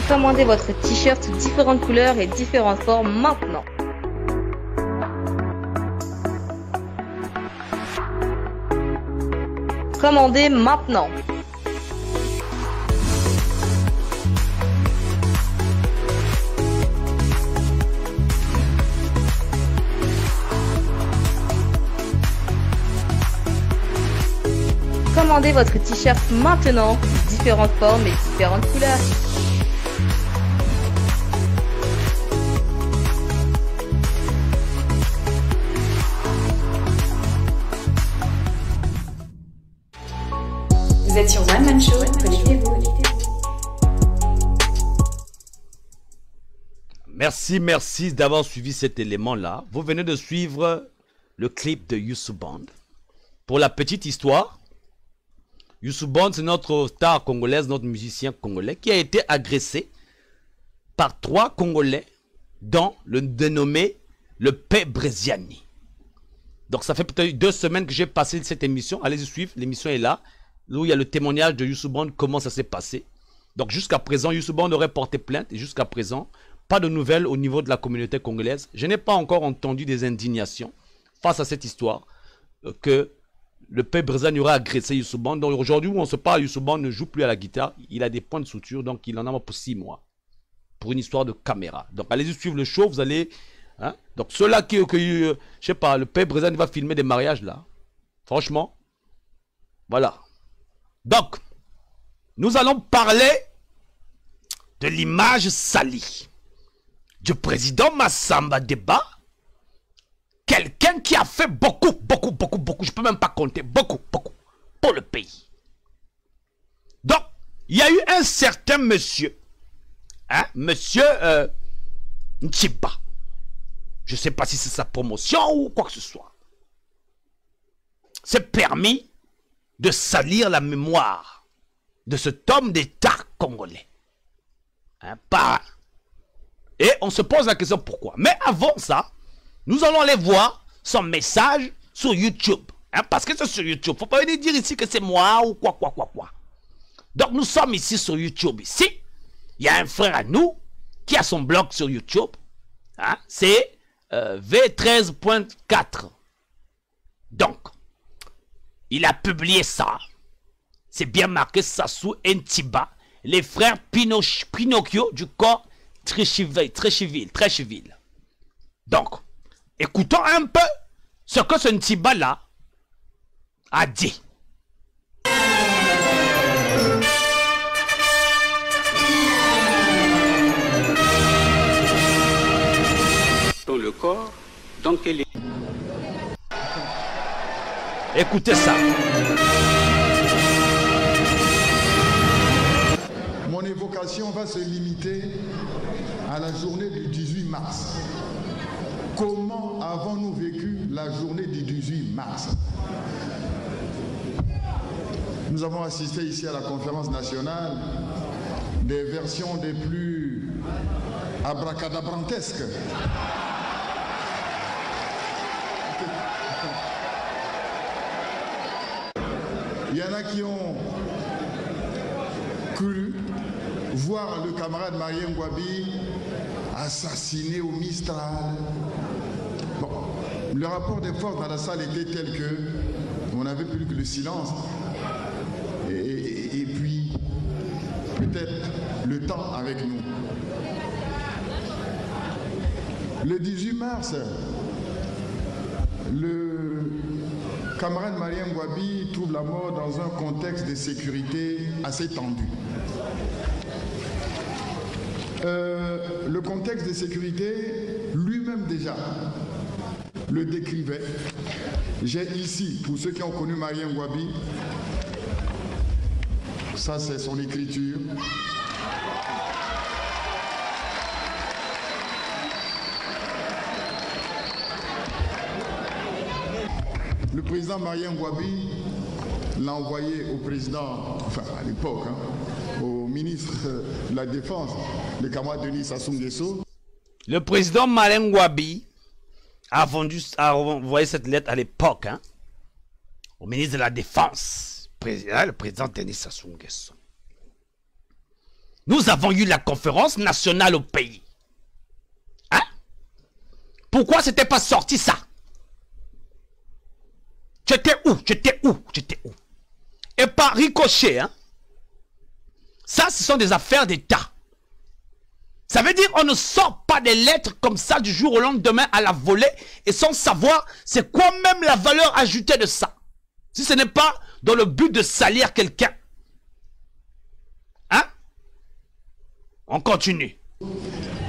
Commandez votre t-shirt sous différentes couleurs et différentes formes maintenant. Commandez maintenant. Commandez votre t-shirt maintenant, différentes formes et différentes couleurs. Vous êtes sur One Man Show, connectez-vous. Merci d'avoir suivi cet élément-là. Vous venez de suivre le clip de Youssou Band. Pour la petite histoire, Youssou Band, c'est notre star congolaise, notre musicien congolais, qui a été agressé par 3 Congolais, dont le dénommé le P. Breziani. Donc ça fait peut-être 2 semaines que j'ai passé cette émission. Allez-y suivre, l'émission est là, où il y a le témoignage de Youssou Band, comment ça s'est passé. Donc jusqu'à présent, Youssou Band aurait porté plainte, et jusqu'à présent, pas de nouvelles au niveau de la communauté congolaise. Je n'ai pas encore entendu des indignations face à cette histoire que le P. Breziani aurait agressé Youssou Band. Donc aujourd'hui où on se parle, Youssou Band ne joue plus à la guitare. Il a des points de suture, donc il en a pour 6 mois. Pour une histoire de caméra. Donc allez-y suivre le show, vous allez... Hein? Donc ceux-là qui je sais pas, le P. Breziani va filmer des mariages là. Franchement. Voilà. Donc, nous allons parler de l'image salie du président Massamba Deba. Quelqu'un qui a fait beaucoup, je peux même pas compter, beaucoup, pour le pays. Donc, il y a eu un certain monsieur, hein, monsieur Ntiba. Je ne sais pas si c'est sa promotion ou quoi que ce soit. C'est permis de salir la mémoire de cet homme d'État congolais. Hein, et on se pose la question pourquoi. Mais avant ça, nous allons aller voir son message sur YouTube. Hein, parce que c'est sur YouTube. Il ne faut pas venir dire ici que c'est moi ou quoi. Donc nous sommes ici sur YouTube. Ici, il y a un frère à nous qui a son blog sur YouTube. Hein, c'est V13.4. Donc, il a publié ça. C'est bien marqué Sassou Ntiba, les frères Pinocchio du corps Trécheville. Donc, écoutons un peu ce que ce Ntiba-là a dit. Dans le corps, dans quel... Écoutez ça. Mon évocation va se limiter à la journée du 18 mars. Comment avons-nous vécu la journée du 18 mars? Nous avons assisté ici à la conférence nationale des versions des plus abracadabrantesques. Il y en a qui ont cru voir le camarade Marien Ngouabi assassiné au Mistral. Bon, le rapport des forces dans la salle était tel que on n'avait plus que le silence et puis peut-être le temps avec nous. Le 18 mars, le camarade Marien Ngouabi trouve la mort dans un contexte de sécurité assez tendu. Le contexte de sécurité, lui-même déjà, le décrivait. J'ai ici, pour ceux qui ont connu Marien Ngouabi, ça c'est son écriture. Le président Marien Ngouabi l'a envoyé au président, enfin à l'époque, hein, au ministre de la Défense, le camarade Denis Sassou Nguesso. Le président Marien Ngouabi a envoyé cette lettre à l'époque, hein, au ministre de la Défense, le président Denis Sassou Nguesso. Nous avons eu la conférence nationale au pays. Hein? Pourquoi c'était pas sorti ça? J'étais où? J'étais où? J'étais où? Et par ricochet, hein? Ça, ce sont des affaires d'État. Ça veut dire qu'on ne sort pas des lettres comme ça du jour au lendemain à la volée et sans savoir c'est quoi même la valeur ajoutée de ça. Si ce n'est pas dans le but de salir quelqu'un. Hein? On continue.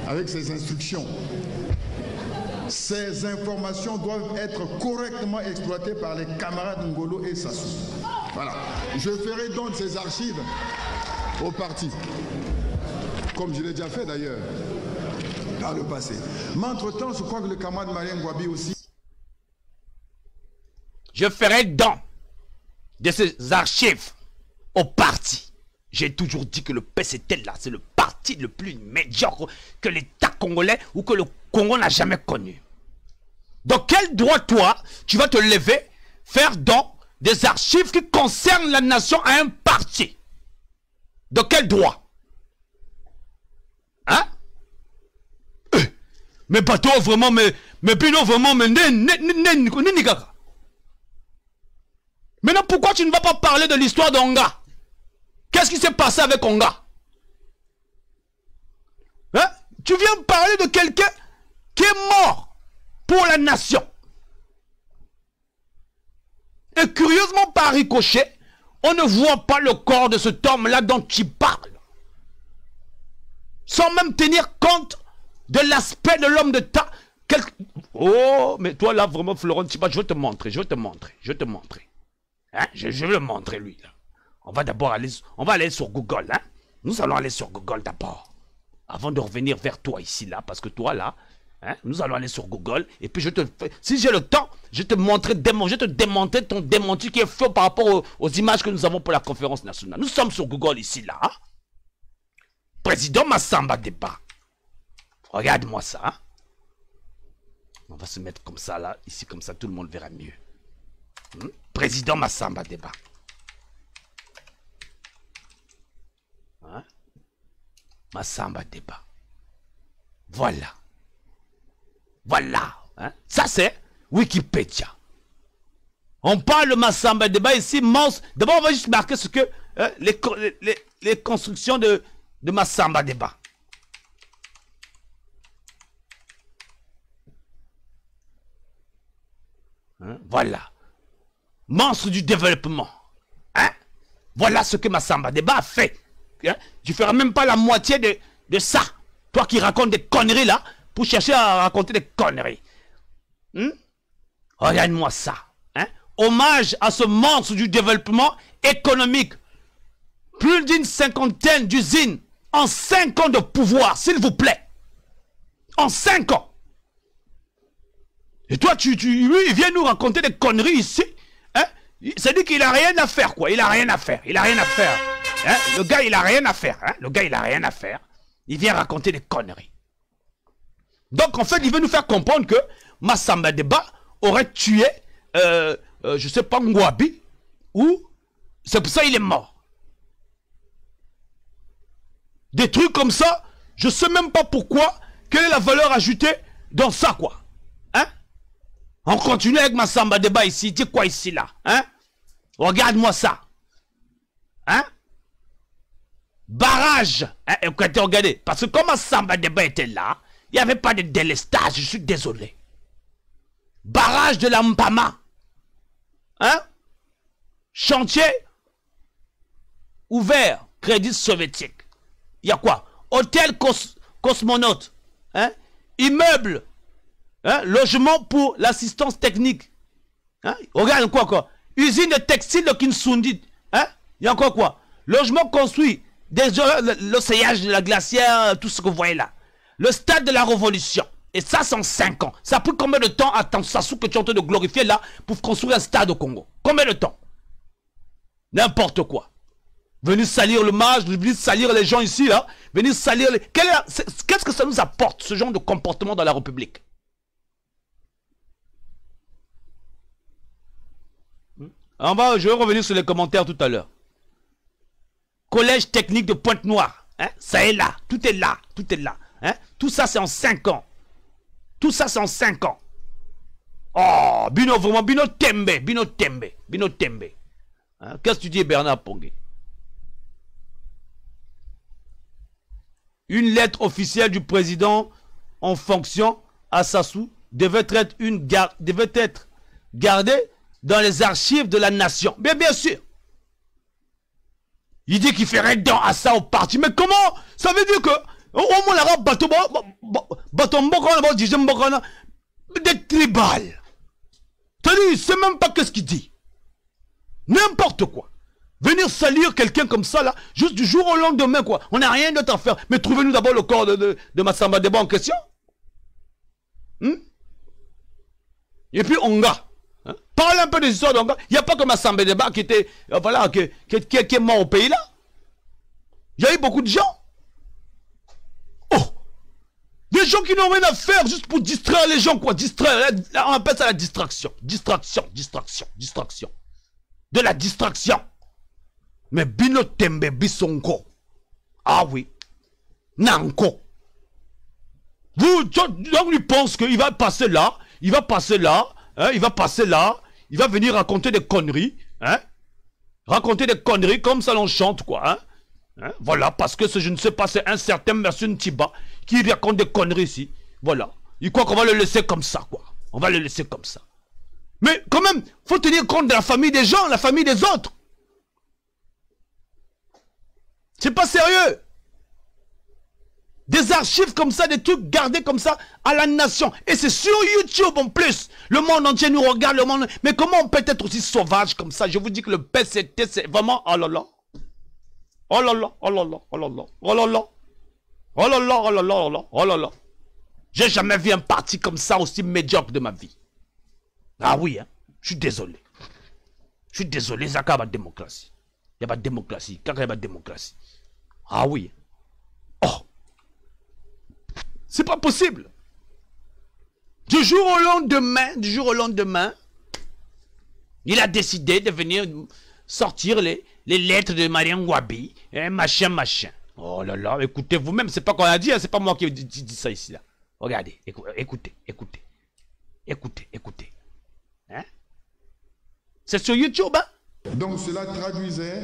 Avec ces instructions, ces informations doivent être correctement exploitées par les camarades Ngolo et Sassou. Voilà. Je ferai donc ces archives au parti. Comme je l'ai déjà fait d'ailleurs, dans le passé. Mais entre-temps, je crois que le camarade Marien Ngouabi aussi. Je ferai don de ces archives au parti. J'ai toujours dit que le PCT là, c'est le parti le plus médiocre que l'État congolais ou que le Congo n'a jamais connu. Donc quel droit toi, tu vas te lever, faire don des archives qui concernent la nation à un parti? De quel droit? Hein? Mais bateau vraiment, mais Pino vraiment, mais maintenant pourquoi tu ne vas pas parler de l'histoire d'Onga? Qu'est-ce qui s'est passé avec Onga? Hein? Tu viens parler de quelqu'un qui est mort pour la nation. Et curieusement par ricochet, on ne voit pas le corps de cet homme-là dont tu parles. Sans même tenir compte de l'aspect de l'homme de ta... Oh, mais toi là, vraiment, Florent Tiba, je vais te montrer, je vais te montrer. Hein? Je vais le montrer, lui. Là. On va d'abord aller... On va aller sur Google, hein? Nous allons aller sur Google d'abord. Avant de revenir vers toi ici, là, parce que toi, là, hein, nous allons aller sur Google, et puis je te... Si j'ai le temps, je te montrer, je te démontrer ton démenti qui est faux par rapport aux images que nous avons pour la conférence nationale. Nous sommes sur Google ici, là, hein? Président Massamba Débat. Regarde-moi ça. Hein? On va se mettre comme ça, là. Ici, comme ça, tout le monde verra mieux. Président Massamba Débat. Hein? Massamba Débat. Voilà. Voilà. Hein? Ça, c'est Wikipédia. On parle de Massamba Débat ici. D'abord, on va juste marquer ce que les constructions de Massamba Débat. Hein? Voilà. Monstre du développement. Hein? Voilà ce que Massamba Débat a fait. Hein? Tu ne feras même pas la moitié de ça. Toi qui racontes des conneries là, pour chercher à raconter des conneries. Regarde-moi ça. Hein? Hommage à ce monstre du développement économique. Plus d'une cinquantaine d'usines en 5 ans de pouvoir, s'il vous plaît. En 5 ans. Et toi, lui, il vient nous raconter des conneries ici. Hein? Ça dit qu'il n'a rien à faire, quoi. Il n'a rien à faire. Il n'a rien à faire. Hein? Le gars, il n'a rien à faire. Hein? Le gars, il n'a rien à faire. Il vient raconter des conneries. Donc, en fait, il veut nous faire comprendre que Massamba Débat aurait tué, je ne sais pas, Ngouabi, ou c'est pour ça qu'il est mort. Des trucs comme ça, je ne sais même pas pourquoi, quelle est la valeur ajoutée dans ça, quoi. Hein? On continue avec Massamba Débat ici, tu sais quoi ici, là? Hein? Regarde-moi ça. Hein? Barrage. Hein? Regardez, parce que comme Massamba Débat était là, il n'y avait pas de délestage, je suis désolé. Barrage de la Mpama. Hein? Chantier ouvert, crédit soviétique. Il y a quoi? Hôtel cosmonaute. Hein? Immeuble. Hein? Logement pour l'assistance technique. Hein? Regarde quoi? Usine de textile de Kinsundi. Hein? Il y a encore quoi? Logement construit. L'océage de la glacière, tout ce que vous voyez là. Le stade de la révolution. Et ça, c'est en 5 ans. Ça a pris combien de temps à Tansassou que tu es en train de glorifier là pour construire un stade au Congo? Combien de temps? N'importe quoi. Venir salir le mage, venir salir les gens ici là. Venir salir les... Qu'est-ce que ça nous apporte, ce genre de comportement dans la République? Je vais revenir sur les commentaires tout à l'heure. Collège technique de Pointe-Noire. Hein? Ça est là, tout est là, tout est là. Hein? Tout ça, c'est en 5 ans. Tout ça, c'est en 5 ans. Oh, Bino, vraiment, Bino Tembe, Bino Tembe, Bino Tembe. Hein? Qu'est-ce que tu dis, Bernard Pongué? Une lettre officielle du président en fonction à Sassou devait être gardée dans les archives de la nation. Bien sûr. Il dit qu'il ferait don à ça au parti. Mais comment? Ça veut dire que au moins la des tribales. Il ne sait même pas qu'est-ce qu'il dit. N'importe quoi. Venir salir quelqu'un comme ça, là, juste du jour au lendemain, quoi. On n'a rien d'autre à faire. Mais trouvez-nous d'abord le corps de Massamba Deba en question. Et puis, Onga. Hein? Parlez un peu des histoires d'Onga. Il n'y a pas que Massamba Deba qui était, voilà, qui est mort au pays, là. Il y a eu beaucoup de gens. Oh! Des gens qui n'ont rien à faire juste pour distraire les gens, quoi. Distraire. On appelle ça la distraction. Distraction. De la distraction. Mais Bino Tembe Bisonko. Ah oui. Nanko. Donc lui pense qu'il va passer là. Il va passer là. Hein, il va passer là. Il va venir raconter des conneries. Hein? Raconter des conneries comme ça l'on chante, quoi. Hein? Hein? Voilà, parce que je ne sais pas, c'est un certain Monsieur Ntiba qui raconte des conneries ici. Voilà. Il croit qu'on va le laisser comme ça, quoi. On va le laisser comme ça. Mais quand même, faut tenir compte de la famille des gens, la famille des autres. C'est pas sérieux. Des archives comme ça, des trucs gardés comme ça à la nation. Et c'est sur YouTube en plus. Le monde entier nous regarde, le monde... Mais comment on peut être aussi sauvage comme ça? Je vous dis que le PCT, c'est vraiment... Oh là là. Oh là là, oh là là, oh là là, oh là là. Oh là là, oh là là, oh là là, oh là là. J'ai jamais vu un parti comme ça aussi médiocre de ma vie. Ah oui, hein. Je suis désolé. Je suis désolé, ça n'y a pas de démocratie. Il n'y a pas de démocratie. Quand il n'y a pas de démocratie. Ah oui. Oh. C'est pas possible. Du jour au lendemain, il a décidé de venir sortir les lettres de Mariam Wabi, machin. Oh là là, écoutez vous-même, c'est pas qu'on a dit, hein, c'est pas moi qui dis ça ici là. Regardez, écoutez. Hein? C'est sur YouTube, hein? Donc cela traduisait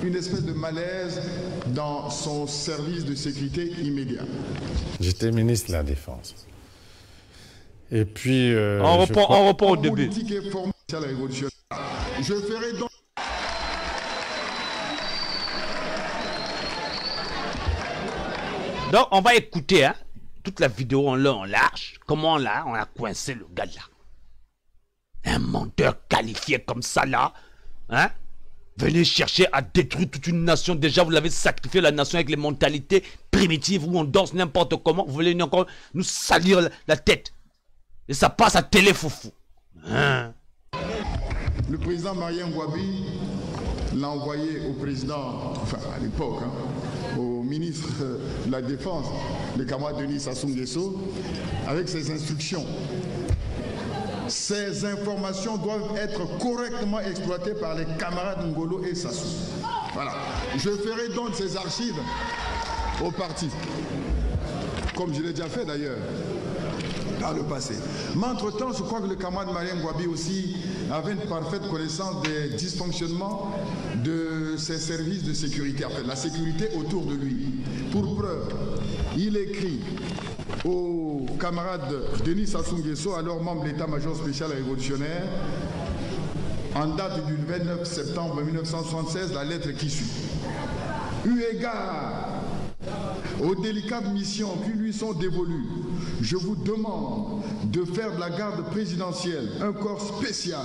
une espèce de malaise dans son service de sécurité immédiat. J'étais ministre de la Défense. Et puis... on reprend au début. Politique et formelle à la révolution. Je ferai donc... Donc, on va écouter, hein, toute la vidéo en long, en large. Comment là, on a coincé le gars là. Un menteur qualifié comme ça là, hein? Venez chercher à détruire toute une nation. Déjà, vous l'avez sacrifié, la nation, avec les mentalités primitives où on danse n'importe comment. Vous voulez encore nous salir la tête. Et ça passe à Télé Foufou. Hein? Le président Mariam Gwabi l'a envoyé au président, enfin à l'époque, hein, au ministre de la Défense, le camarade Denis Sassou Nguesso, avec ses instructions. Ces informations doivent être correctement exploitées par les camarades Ngolo et Sassou. Voilà. Je ferai donc ces archives au parti, comme je l'ai déjà fait d'ailleurs dans le passé. Mais entre-temps, je crois que le camarade Mariam Gwabi aussi avait une parfaite connaissance des dysfonctionnements de ses services de sécurité, en fait, la sécurité autour de lui. Pour preuve, il écrit au camarade Denis Sassou Nguesso, alors membre de l'état-major spécial révolutionnaire, en date du 29 septembre 1976, la lettre qui suit. Eu égard aux délicates missions qui lui sont dévolues, je vous demande de faire de la garde présidentielle un corps spécial,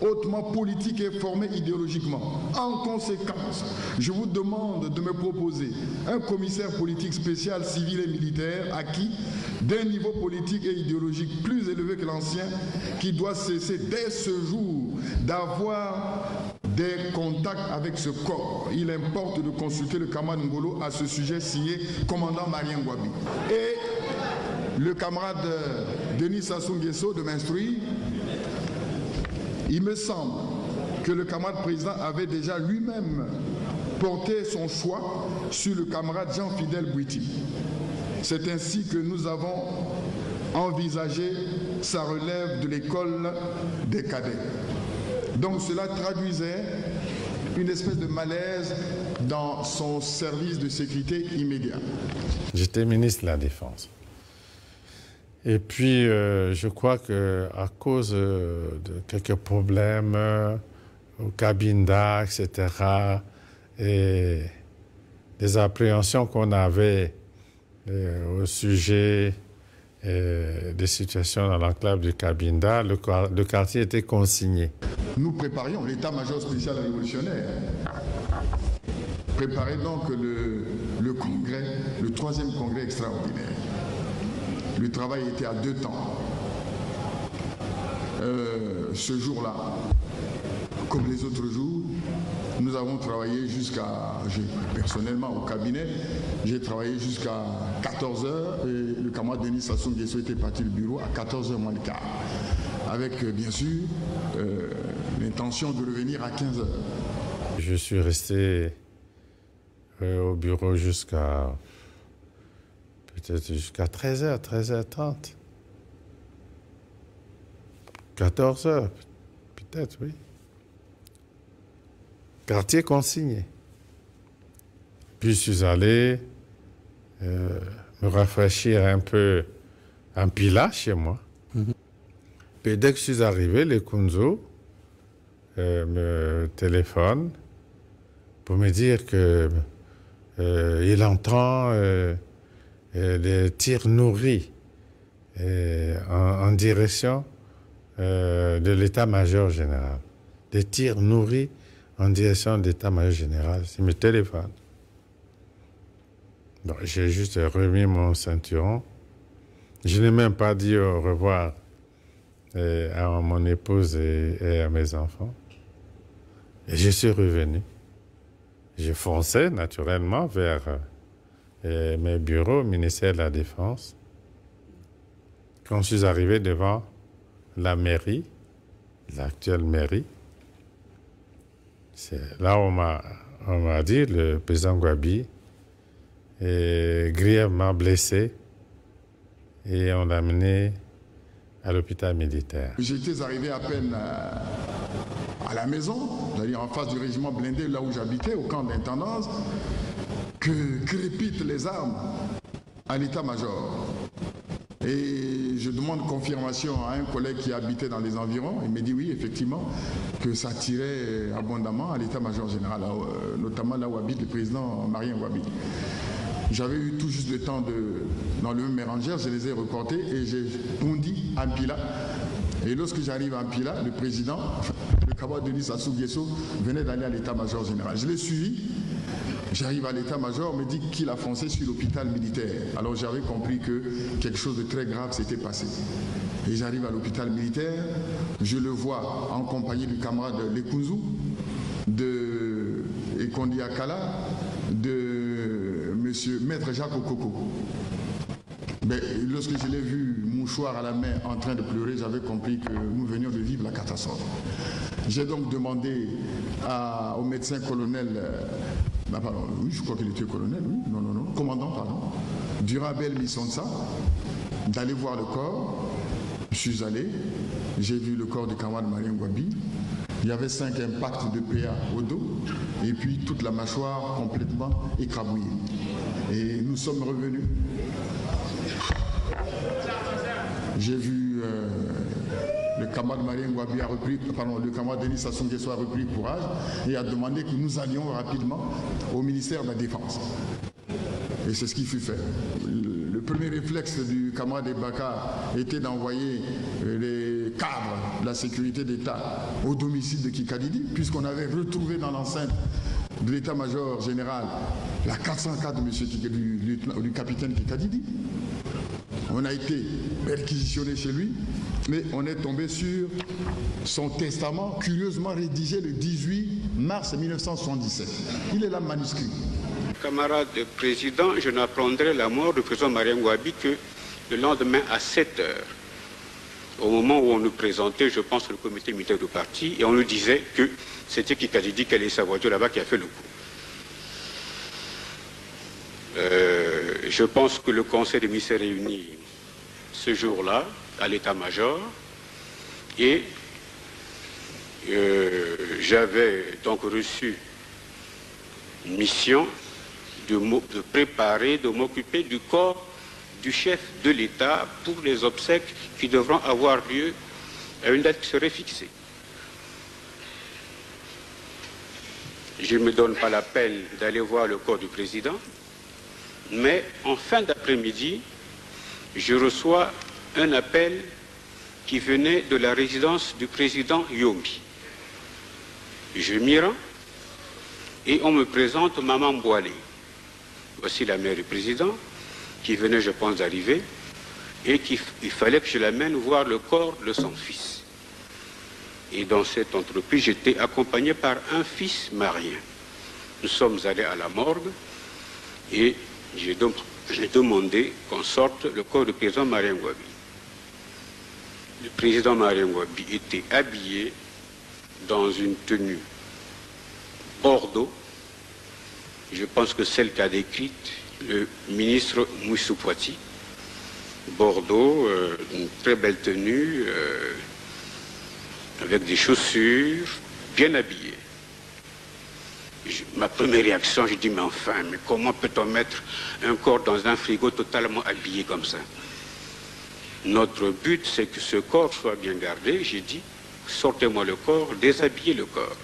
hautement politique et formé idéologiquement. En conséquence, je vous demande de me proposer un commissaire politique spécial, civil et militaire, acquis d'un niveau politique et idéologique plus élevé que l'ancien, qui doit cesser dès ce jour d'avoir des contacts avec ce corps. Il importe de consulter le camarade Ngolo à ce sujet, signé commandant Mariam Gwabi. Et le camarade Denis Sassou Nguesso de m'instruire. Il me semble que le camarade président avait déjà lui-même porté son choix sur le camarade Jean-Fidèle Bouiti. C'est ainsi que nous avons envisagé sa relève de l'école des cadets. Donc cela traduisait une espèce de malaise dans son service de sécurité immédiat. J'étais ministre de la Défense. Et puis, je crois qu'à cause de quelques problèmes au Cabinda, etc., et des appréhensions qu'on avait au sujet des situations dans l'enclave du Cabinda, le quartier était consigné. Nous préparions l'état-major spécial révolutionnaire. Préparait donc le congrès, le 3e congrès extraordinaire. Le travail était à 2 temps. Ce jour-là, comme les autres jours, nous avons travaillé personnellement au cabinet, j'ai travaillé jusqu'à 14h et le camarade Denis Sassou Nguesso était parti du bureau à 14h moins le quart. Avec bien sûr l'intention de revenir à 15h. Je suis resté au bureau jusqu'à peut-être jusqu'à 13h, 13h30. 14h, peut-être, oui. Quartier consigné. Puis je suis allé me rafraîchir un peu en Pila chez moi. Puis dès que je suis arrivé, les Kunzo me téléphonent pour me dire qu'il entend des tirs nourris en direction de l'état-major général. Des tirs nourris en direction de l'état-major général. Il me téléphone. Donc, j'ai juste remis mon ceinturon. Je n'ai même pas dit au revoir à mon épouse et à mes enfants. Et je suis revenu. J'ai foncé naturellement vers mes bureaux au ministère de la Défense. Quand je suis arrivé devant la mairie, l'actuelle mairie, c'est là où on m'a dit, le président Gwabi est grièvement blessé et on l'a amené à l'hôpital militaire. J'étais arrivé à peine à la maison, c'est-à-dire en face du régiment blindé, là où j'habitais, au camp d'intendance, que crépitent les armes à l'état-major. Et je demande confirmation à un collègue qui habitait dans les environs. Il me dit oui, effectivement, que ça tirait abondamment à l'état-major général, notamment là où habite le président Marien Ngouabi. J'avais eu tout juste le temps dans le même Mérangère, je les ai reportés et j'ai bondi à Mpila. Et lorsque j'arrive à Mpila, le président, le camarade Denis Sassou Nguesso, venait d'aller à l'état-major général. Je l'ai suivi. J'arrive à l'état-major, on me dit qu'il a foncé sur l'hôpital militaire. Alors j'avais compris que quelque chose de très grave s'était passé. Et j'arrive à l'hôpital militaire, je le vois en compagnie du camarade Lekunzu, de Ekondi Akala, de monsieur Maître Jacques Okoko. Mais lorsque je l'ai vu, mouchoir à la main, en train de pleurer, j'avais compris que nous venions de vivre la catastrophe. J'ai donc demandé au médecin colonel, oui, je crois qu'il était colonel, oui, non, commandant, pardon, Durabel Missonsa, d'aller voir le corps. Je suis allé, j'ai vu le corps du camarade Marien Ngouabi. Il y avait 5 impacts de PA au dos et puis toute la mâchoire complètement écrabouillée. Et nous sommes revenus. J'ai vu le camarade Marien Ngouabi a repris, le camarade Denis Sassou Nguesso a repris courage et a demandé que nous allions rapidement au ministère de la Défense. Et c'est ce qui fut fait. Le premier réflexe du camarade Ebaka était d'envoyer les cadres de la sécurité d'État au domicile de Kikadidi, puisqu'on avait retrouvé dans l'enceinte de l'état-major général la 404 du capitaine Kikadidi. On a été perquisitionné chez lui, mais on est tombé sur son testament curieusement rédigé le 18 mars 1977. Il est là manuscrit. Camarade président, je n'apprendrai la mort du président Marien Ngouabi que le lendemain à 7h, au moment où on nous présentait, je pense, le comité militaire du parti, et on nous disait que c'était Kikadidi qui allait sa voiture là-bas qui a fait le coup. Je pense que le Conseil des ministres s'est réuni ce jour-là à l'état-major et j'avais donc reçu une mission de préparer, de m'occuper du corps du chef de l'État pour les obsèques qui devront avoir lieu à une date qui serait fixée. Je ne me donne pas la peine d'aller voir le corps du président, mais en fin d'après-midi, je reçois un appel qui venait de la résidence du président Yombi. Je m'y rends et on me présente Maman Boalé. Voici la mère du président qui venait, je pense, d'arriver et il fallait que je l'amène voir le corps de son fils. Et dans cette entreprise, j'étais accompagné par un fils marien. Nous sommes allés à la morgue et j'ai demandé qu'on sorte le corps du président Marien Ngouabi. Le président Marien Ngouabi était habillé dans une tenue bordeaux. Je pense que celle qu'a décrite le ministre Moussou Poiti. Bordeaux, une très belle tenue, avec des chaussures, bien habillé. Ma première réaction, j'ai dit, mais enfin, mais comment peut-on mettre un corps dans un frigo totalement habillé comme ça? Notre but, c'est que ce corps soit bien gardé. J'ai dit, sortez-moi le corps, déshabillez le corps.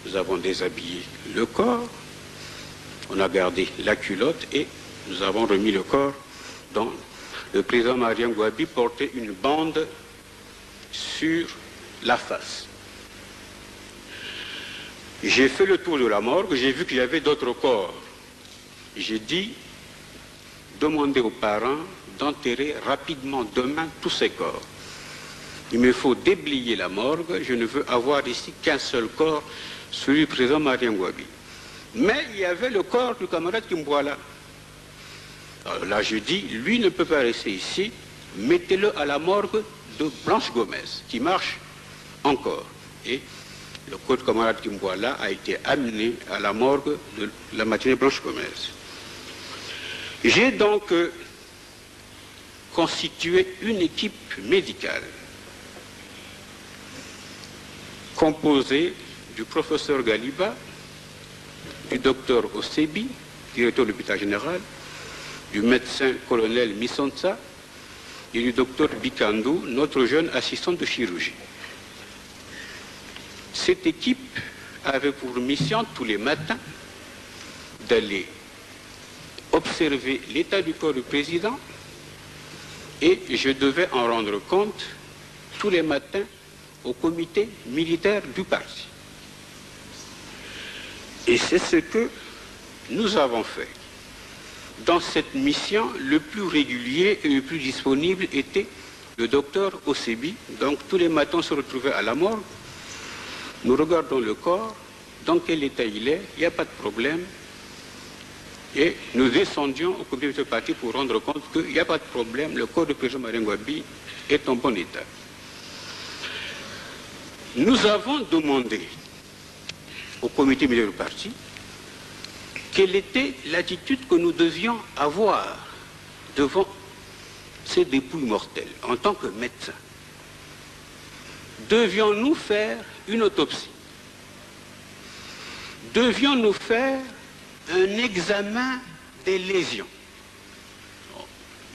Nous avons déshabillé le corps, on a gardé la culotte et nous avons remis le corps dans... Le président Marien Ngouabi portait une bande sur la face. J'ai fait le tour de la morgue, j'ai vu qu'il y avait d'autres corps. J'ai dit, demandez aux parents d'enterrer rapidement demain tous ces corps. Il me faut déblayer la morgue, je ne veux avoir ici qu'un seul corps, celui du président Marien Ngouabi. Mais il y avait le corps du camarade Kimboala. Alors là, je dis, lui ne peut pas rester ici, mettez-le à la morgue de Blanche Gomez, qui marche encore. Et le corps du camarade Kimboala a été amené à la morgue de la matinée Blanche Gomez. J'ai donc constitué une équipe médicale composée du professeur Galiba, du docteur Osebi, directeur de l'hôpital général, du médecin colonel Misonsa et du docteur Bikandou, notre jeune assistant de chirurgie. Cette équipe avait pour mission tous les matins d'aller observer l'état du corps du président et je devais en rendre compte tous les matins au comité militaire du parti. Et c'est ce que nous avons fait. Dans cette mission, le plus régulier et le plus disponible était le docteur Osebi. Donc tous les matins, on se retrouvait à la morgue. Nous regardons le corps, dans quel état il est, il n'y a pas de problème. Et nous descendions au comité de parti pour rendre compte qu'il n'y a pas de problème, le corps du président Marien Ngouabi est en bon état. Nous avons demandé au comité militaire du parti quelle était l'attitude que nous devions avoir devant ces dépouilles mortelles en tant que médecins. Devions-nous faire une autopsie? Devions-nous faire un examen des lésions?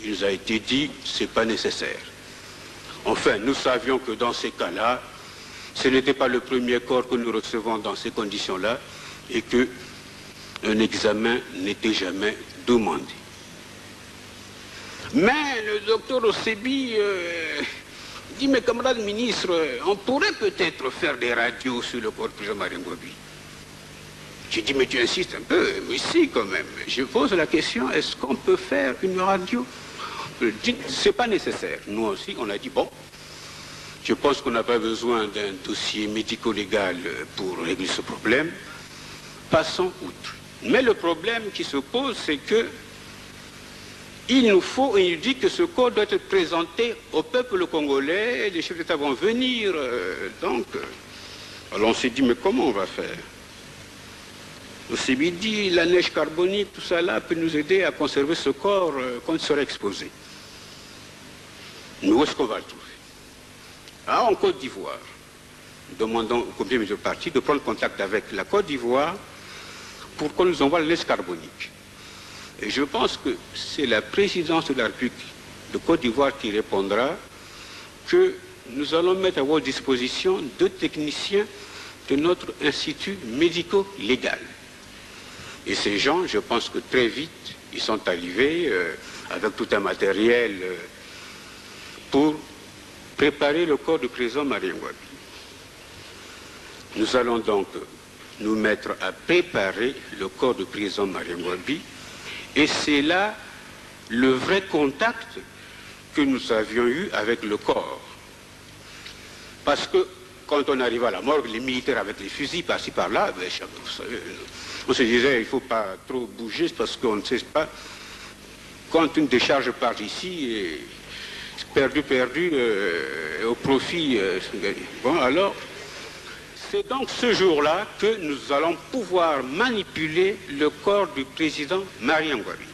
Il nous a été dit, ce n'est pas nécessaire. Enfin, nous savions que dans ces cas-là, ce n'était pas le premier corps que nous recevons dans ces conditions-là et qu'un examen n'était jamais demandé. Mais le docteur Osebi dit, mes camarades ministres, on pourrait peut-être faire des radios sur le corps du président Marien Ngouabi. J'ai dit, mais tu insistes un peu, mais si quand même. Je pose la question, est-ce qu'on peut faire une radio? C'est pas nécessaire. Nous aussi, on a dit, bon, je pense qu'on n'a pas besoin d'un dossier médico-légal pour régler ce problème. Passons outre. Mais le problème qui se pose, c'est que il nous faut, et il dit que ce corps doit être présenté au peuple congolais, et les chefs d'État vont venir. Alors on s'est dit, mais comment on va faire? Aussi bien dit, la neige carbonique, tout ça là peut nous aider à conserver ce corps quand il sera exposé. Mais où est-ce qu'on va le trouver? Ah, en Côte d'Ivoire. Nous demandons au comité de parti de prendre contact avec la Côte d'Ivoire pour qu'on nous envoie la neige carbonique. Et je pense que c'est la présidence de la République de Côte d'Ivoire qui répondra que nous allons mettre à votre disposition 2 techniciens de notre institut médico-légal. Et ces gens, je pense que très vite, ils sont arrivés avec tout un matériel pour préparer le corps du président Marien Ngouabi. Nous allons donc nous mettre à préparer le corps du président Marien Ngouabi, et c'est là le vrai contact que nous avions eu avec le corps. Parce que quand on arrive à la morgue, les militaires avec les fusils par-ci par-là, ben, vous savez, on se disait il ne faut pas trop bouger parce qu'on ne sait pas quand une décharge part ici et perdu au profit. Bon, alors c'est donc ce jour-là que nous allons pouvoir manipuler le corps du président Marien Ngouabi.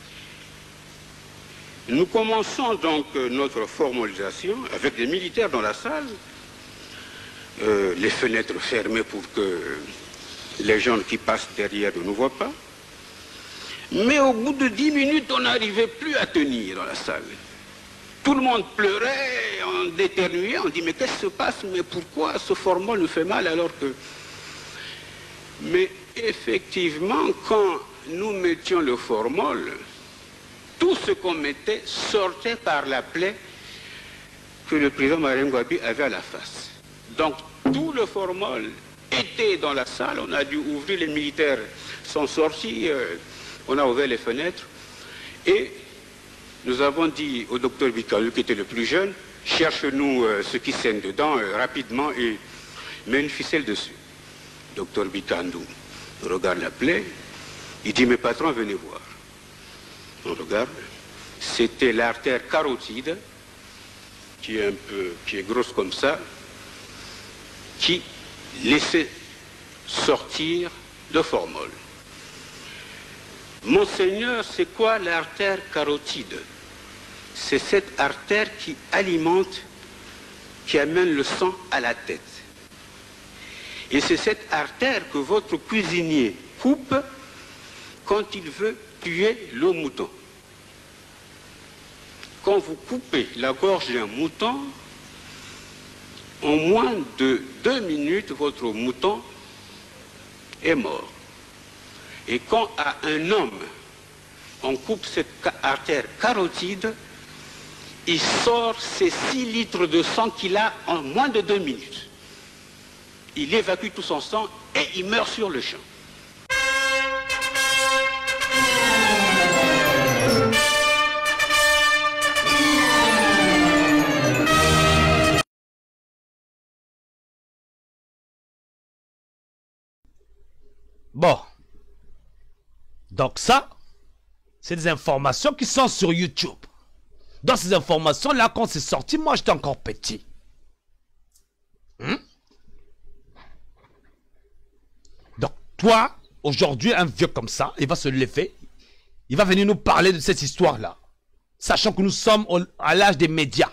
Nous commençons donc notre formalisation avec des militaires dans la salle, les fenêtres fermées pour que les gens qui passent derrière ne nous voient pas. Mais au bout de 10 minutes, on n'arrivait plus à tenir dans la salle. Tout le monde pleurait, on éternuait, on dit mais qu'est-ce qui se passe? Mais pourquoi ce formol nous fait mal alors que... Mais effectivement, quand nous mettions le formol, tout ce qu'on mettait sortait par la plaie que le président Marien Ngouabi avait à la face. Donc tout le formol était dans la salle, on a dû ouvrir, les militaires sont sortis, on a ouvert les fenêtres et nous avons dit au docteur Bikandou, qui était le plus jeune, cherche-nous ce qui saigne dedans rapidement et met une ficelle dessus. Docteur Bikandou regarde la plaie, il dit, mes patrons, venez voir. On regarde, c'était l'artère carotide, qui est grosse comme ça, qui laissait sortir le formol. Monseigneur, c'est quoi l'artère carotide? C'est cette artère qui alimente, qui amène le sang à la tête. Et c'est cette artère que votre cuisinier coupe quand il veut tuer le mouton. Quand vous coupez la gorge d'un mouton, en moins de 2 minutes, votre mouton est mort. Et quand à un homme, on coupe cette artère carotide, il sort ces 6 litres de sang qu'il a en moins de 2 minutes. Il évacue tout son sang et il meurt sur le champ. Bon. Donc ça, c'est des informations qui sont sur YouTube. Dans ces informations-là, quand c'est sorti, moi j'étais encore petit. Donc toi, aujourd'hui, un vieux comme ça, il va se lever, il va venir nous parler de cette histoire-là, sachant que nous sommes à l'âge des médias.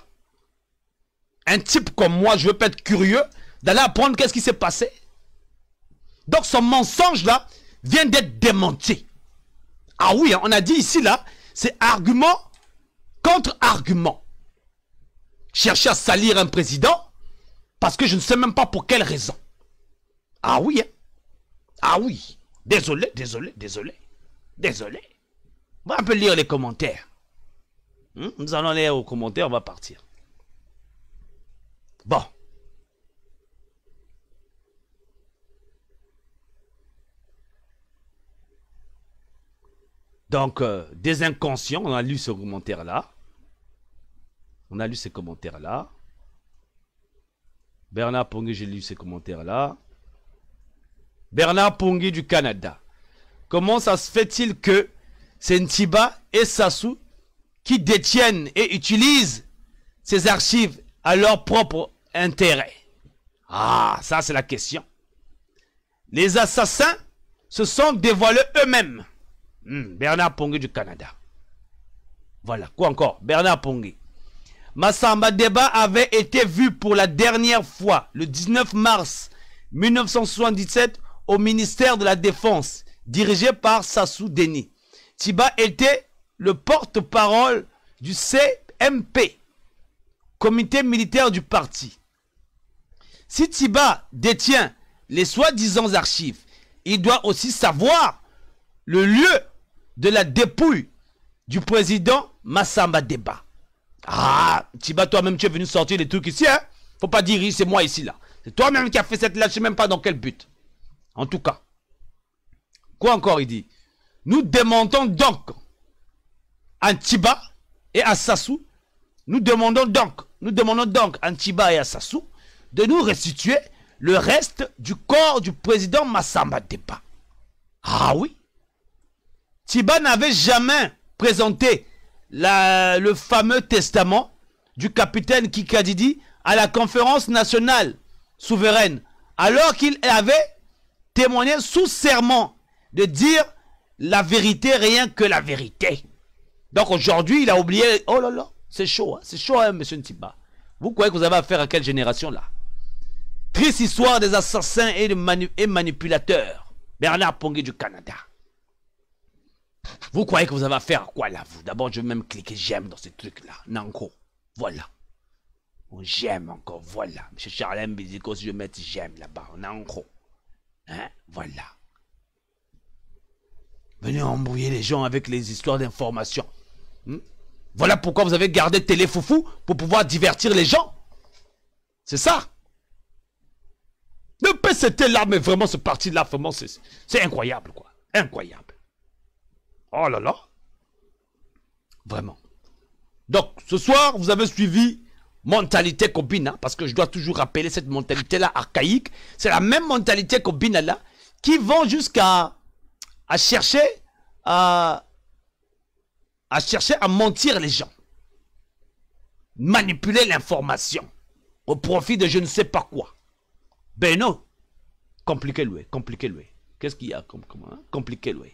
Un type comme moi, je veux pas être curieux d'aller apprendre qu'est-ce qui s'est passé. Donc son mensonge-là vient d'être démenti. Ah oui, on a dit ici, là, c'est argument contre argument. Chercher à salir un président parce que je ne sais même pas pour quelle raison. Ah oui, hein? Ah oui. Désolé. On va un peu lire les commentaires. Nous allons lire aux commentaires, on va partir. Bon. Donc, des inconscients, on a lu ce commentaire-là. Bernard Pongui, j'ai lu ces commentaires-là. Bernard Pongui du Canada. Comment ça se fait-il que c'est Ntiba et Sassou qui détiennent et utilisent ces archives à leur propre intérêt? Ah, ça c'est la question. Les assassins se sont dévoilés eux-mêmes. Bernard Pongué du Canada. Voilà, quoi encore? Bernard Pongué. Massamba Deba avait été vu pour la dernière fois le 19 mars 1977 au ministère de la Défense, dirigé par Sassou Deni. Tiba était le porte-parole du CMP, comité militaire du parti. Si Tiba détient les soi-disant archives, il doit aussi savoir le lieu de la dépouille du président Massamba Deba. Ah, Tiba, toi-même, tu es venu sortir des trucs ici, hein? Faut pas dire, c'est moi ici, là. C'est toi-même qui as fait cette lettre, je sais même pas dans quel but. En tout cas. Quoi encore, il dit? Nous demandons donc à Tiba et à Sassou, nous demandons donc à Tiba et à Sassou de nous restituer le reste du corps du président Massamba Deba. Ah oui? Tiba n'avait jamais présenté le fameux testament du capitaine Kikadidi à la conférence nationale souveraine, alors qu'il avait témoigné sous serment de dire la vérité, rien que la vérité. Donc aujourd'hui, il a oublié. Oh là là, c'est chaud, hein, monsieur Ntiba. Vous croyez que vous avez affaire à quelle génération là? Triste histoire des assassins et manipulateurs. Bernard Pongué du Canada. Vous croyez que vous avez affaire à quoi là, vous? D'abord, je vais même cliquer j'aime dans ces trucs-là. Nanko. Voilà. J'aime encore. Voilà. Monsieur Charlène Bizico, si je mets j'aime là-bas. Nanko. Hein? Voilà. Venez embrouiller les gens avec les histoires d'information. Voilà pourquoi vous avez gardé Téléfoufou pour pouvoir divertir les gens. C'est ça. Le PCT là, mais vraiment ce parti-là, vraiment, c'est incroyable, quoi. Incroyable. Oh là là. Vraiment. Donc, ce soir, vous avez suivi mentalité Kobina, parce que je dois toujours rappeler cette mentalité-là archaïque. C'est la même mentalité Kobina là, qui vont jusqu'à chercher à mentir les gens. Manipuler l'information au profit de je ne sais pas quoi. Ben non. Compliquez-le. Qu'est-ce qu'il y a compliquez-le.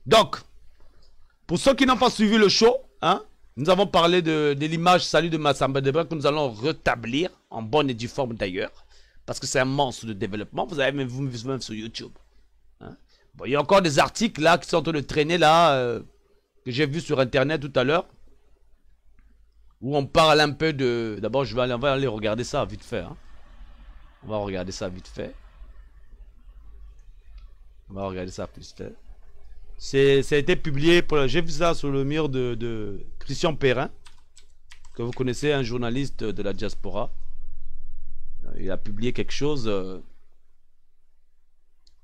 Donc, pour ceux qui n'ont pas suivi le show, hein, nous avons parlé de l'image salut de Massamba Deba que nous allons rétablir, en bonne et due forme d'ailleurs, parce que c'est un monstre de développement. Vous avez même vu même sur YouTube. Hein. Bon, il y a encore des articles là qui sont en train de traîner là, que j'ai vu sur internet tout à l'heure, où on parle un peu de... D'abord, on va aller regarder ça vite fait. Hein. On va regarder ça vite fait. Ça a été publié, j'ai vu ça sur le mur de Christian Perrin, que vous connaissez, un journaliste de la diaspora. Il a publié quelque chose.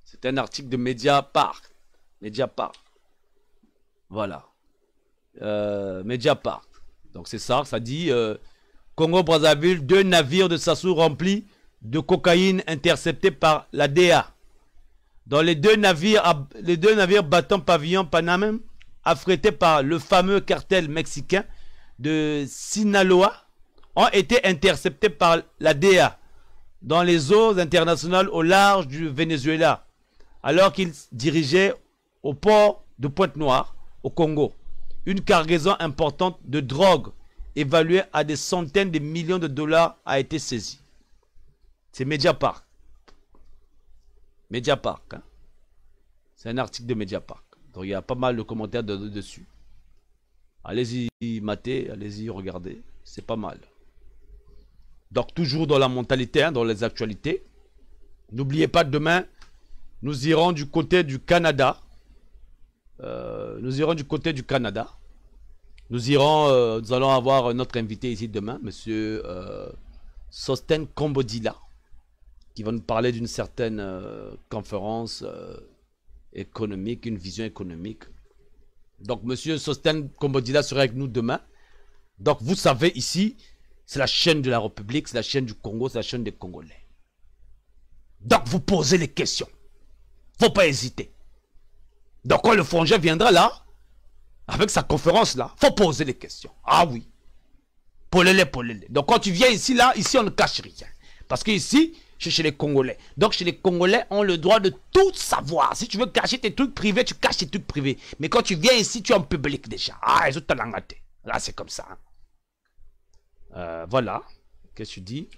C'est un article de Mediapart. Voilà. Mediapart. Donc c'est ça, ça dit Congo-Brazzaville, 2 navires de Sassou remplis de cocaïne interceptés par la DA. Dans les deux navires battant pavillon Panama, affrétés par le fameux cartel mexicain de Sinaloa, ont été interceptés par la DEA dans les eaux internationales au large du Venezuela, alors qu'ils dirigeaient au port de Pointe-Noire, au Congo. Une cargaison importante de drogue, évaluée à des centaines de millions de dollars, a été saisie. C'est Mediapart. Hein. C'est un article de Mediapart. Donc il y a pas mal de commentaires dessus. Allez-y mater, allez-y regarder. C'est pas mal. Donc toujours dans la mentalité, hein, dans les actualités. N'oubliez pas, demain, nous irons du côté du Canada. Nous allons avoir notre invité ici demain, monsieur Sosten Kombodila, qui va nous parler d'une certaine conférence économique, une vision économique. Donc, monsieur Sosten Kombodila sera avec nous demain. Donc, vous savez, ici, c'est la chaîne de la République, c'est la chaîne du Congo, c'est la chaîne des Congolais. Donc, vous posez les questions. Faut pas hésiter. Donc, quand le Frangin viendra là, avec sa conférence là, faut poser les questions. Ah oui. Polélé. Donc, quand tu viens ici, là, ici, on ne cache rien. Parce que ici, chez les Congolais. Donc chez les Congolais, on a le droit de tout savoir. Si tu veux cacher tes trucs privés, tu caches tes trucs privés. Mais quand tu viens ici, tu es en public déjà. Ah, ils ont talangaté. Là, c'est comme ça. Hein. Voilà. Qu'est-ce que tu dis?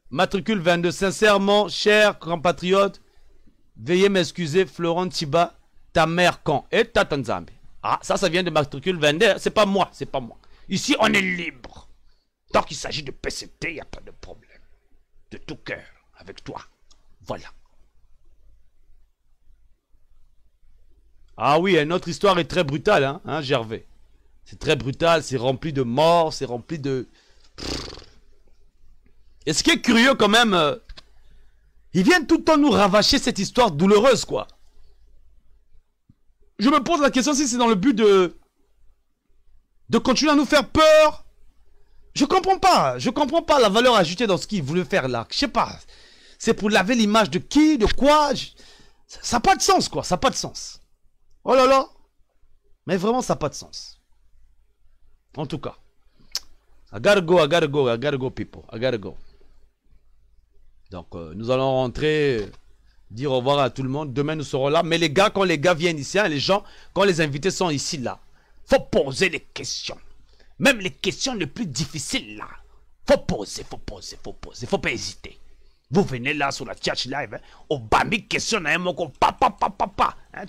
Matricule 22. Sincèrement, cher compatriote, veuillez m'excuser, Florent Tiba, ta mère quand? Et ta Tanzambie. Ah, ça vient de matricule 22. C'est pas moi, c'est pas moi. Ici, on est libre. Tant qu'il s'agit de PCT, il n'y a pas de problème. De tout cœur, avec toi. Voilà. Ah oui, notre histoire est très brutale, hein Gervais. C'est très brutal, c'est rempli de morts, c'est rempli de... Et ce qui est curieux quand même, ils viennent tout le temps nous ravacher cette histoire douloureuse, quoi. Je me pose la question si c'est dans le but de continuer à nous faire peur. Je comprends pas la valeur ajoutée dans ce qu'ils voulaient faire là. Je sais pas. C'est pour laver l'image de qui, de quoi. Ça n'a pas de sens, quoi. Ça n'a pas de sens. Oh là là. Mais vraiment, ça n'a pas de sens. En tout cas. I gotta go, people. I gotta go. Donc, nous allons rentrer, dire au revoir à tout le monde. Demain, nous serons là. Mais les gars, quand les gars viennent ici, hein, les gens, quand les invités sont ici, là, faut poser des questions. Même les questions les plus difficiles, là. Faut poser. Faut pas hésiter. Vous venez là sur la chat live, hein, au bambi question, hein,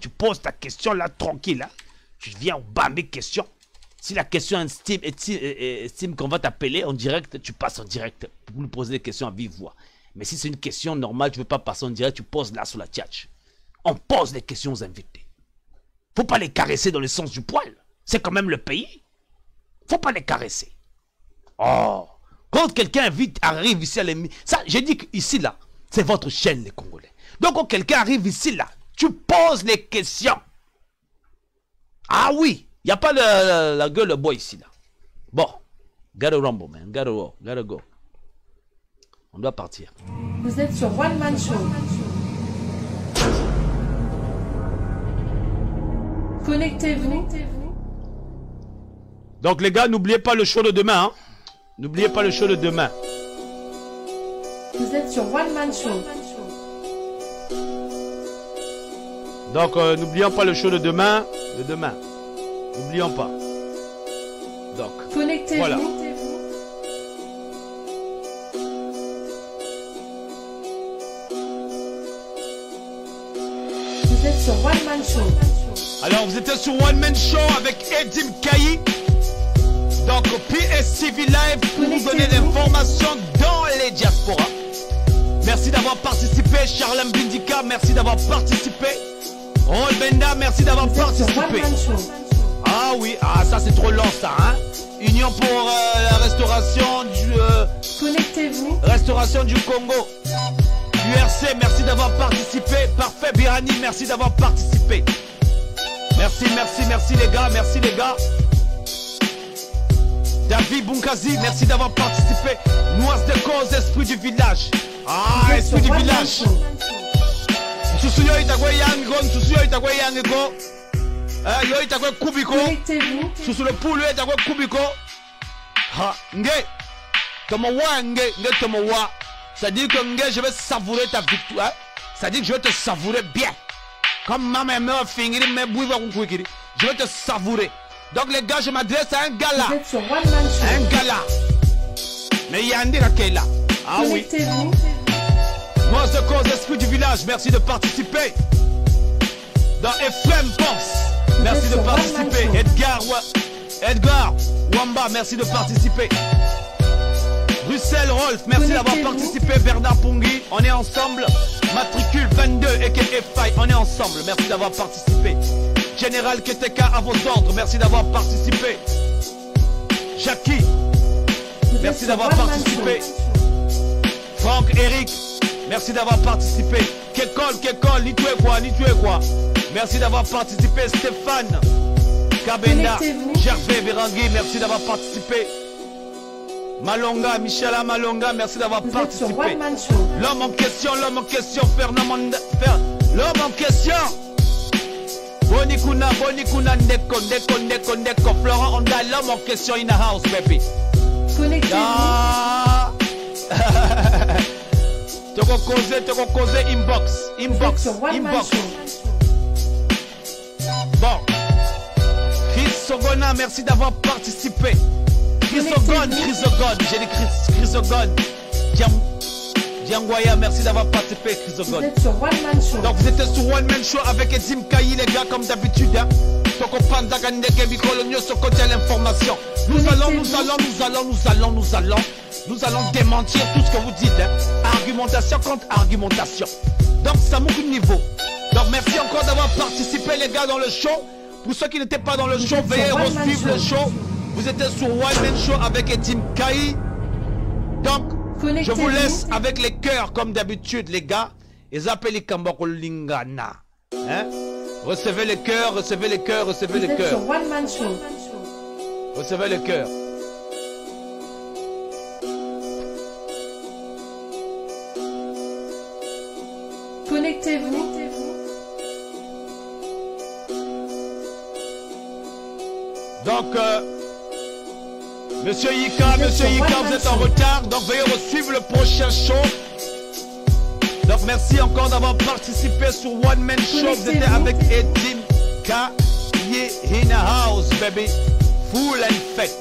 tu poses ta question là, tranquille. Hein. Tu viens au bambi question. Si la question estime qu'on va t'appeler en direct, tu passes en direct pour nous poser des questions à vive voix. Mais si c'est une question normale, tu ne veux pas passer en direct, tu poses là sur la chat. On pose des questions aux invités. Faut pas les caresser dans le sens du poil. C'est quand même le pays. Faut pas les caresser. Oh, quand quelqu'un arrive ici à l'émission, ça, j'ai dit qu'ici là, c'est votre chaîne les Congolais. Donc quand quelqu'un arrive ici là, tu poses les questions. Ah oui, il n'y a pas la gueule de bois ici là. Bon, gotta rumble man, gotta go. On doit partir. Vous êtes sur One Man Show. Connectez-vous. Donc les gars, n'oubliez pas le show de demain. Hein? N'oubliez pas le show de demain. Vous êtes sur One Man Show. Donc n'oublions pas le show de demain. N'oublions pas. Donc, connectez-vous. Voilà. Vous êtes sur One Man Show. Alors vous étiez sur One Man Show avec Edim Kayi. Donc PSTV Live pour vous donner l'information dans les diasporas. Merci d'avoir participé. Charlem Bindika, merci d'avoir participé. Rol Benda, merci d'avoir participé. Ah oui, ça c'est trop long ça, hein. Union pour la restauration du... Connectez-vous. Restauration du Congo. URC, merci d'avoir participé. Parfait Birani, merci d'avoir participé. Merci les gars, David Bunkazi, merci d'avoir participé. Nuance de cause, esprit du village. Ah, esprit du village. Susuyo itakwe yango, susuyo itakwe yango. Yo itakwe kubiko. Susu le poule itakwe kubiko. Ha, nge. Tomowa nge tomowa. Ça dit que nge, je vais savourer ta victoire. Ça dit que je vais te savourer bien. Comme ma mère me finit, me bouille je vais te savourer. Donc les gars, je m'adresse à un gars là. Un gars là. Mais il y a un gars qui est là. Ah oui. Moi, de cause esprit du village, merci de participer. Dans FM Pense, merci de participer. Edgar Wamba, merci de participer. Bruxelles Rolf, merci d'avoir participé. Bernard Pongui, on est ensemble. Matricule 22 et KFI, on est ensemble. Merci d'avoir participé. Général Keteka à vos ordres, merci d'avoir participé. Jackie, merci d'avoir participé. Franck, Eric, merci d'avoir participé. Kekol, ni tu es quoi. Merci d'avoir participé. Stéphane, Kabenda, Gervais, Berangui, merci d'avoir participé. Malonga, Michela Malonga, merci d'avoir participé. L'homme en question, Fernand Manda, l'homme en question. Bonikuna, Ndeko, Florent Onda, l'homme en question in the house, baby. Connectez-vous. te causer inbox. Bon. Chris Sogona, merci d'avoir participé. Chrysogone, j'ai dit Chrysogone. Diangoya, merci d'avoir participé, Chrysogone. Vous êtes sur One Man Show. Donc vous étiez sur One Man Show avec Edim Kayi, les gars, comme d'habitude. Hein. L'information. Nous allons démentir tout ce que vous dites. Hein. Argumentation contre argumentation. Donc ça a beaucoup de niveau. Donc merci encore d'avoir participé, les gars, dans le show. Pour ceux qui n'étaient pas dans le show, veuillez suivre le show. Vous étiez sur One Man Show avec Edim Kayi. Donc, je vous laisse avec les cœurs comme d'habitude, les gars. Ils appellent les Kamboko Lingana. Hein? Recevez les cœurs, recevez les cœurs, recevez les cœurs. Sur One Man Show. Recevez les cœurs. Connectez-vous. Donc, Monsieur Yika, vous êtes en retard, donc veuillez suivre le prochain show. Donc merci encore d'avoir participé sur One Man Show. Vous étiez avec Edim Kayi in a house, baby. Full and fact.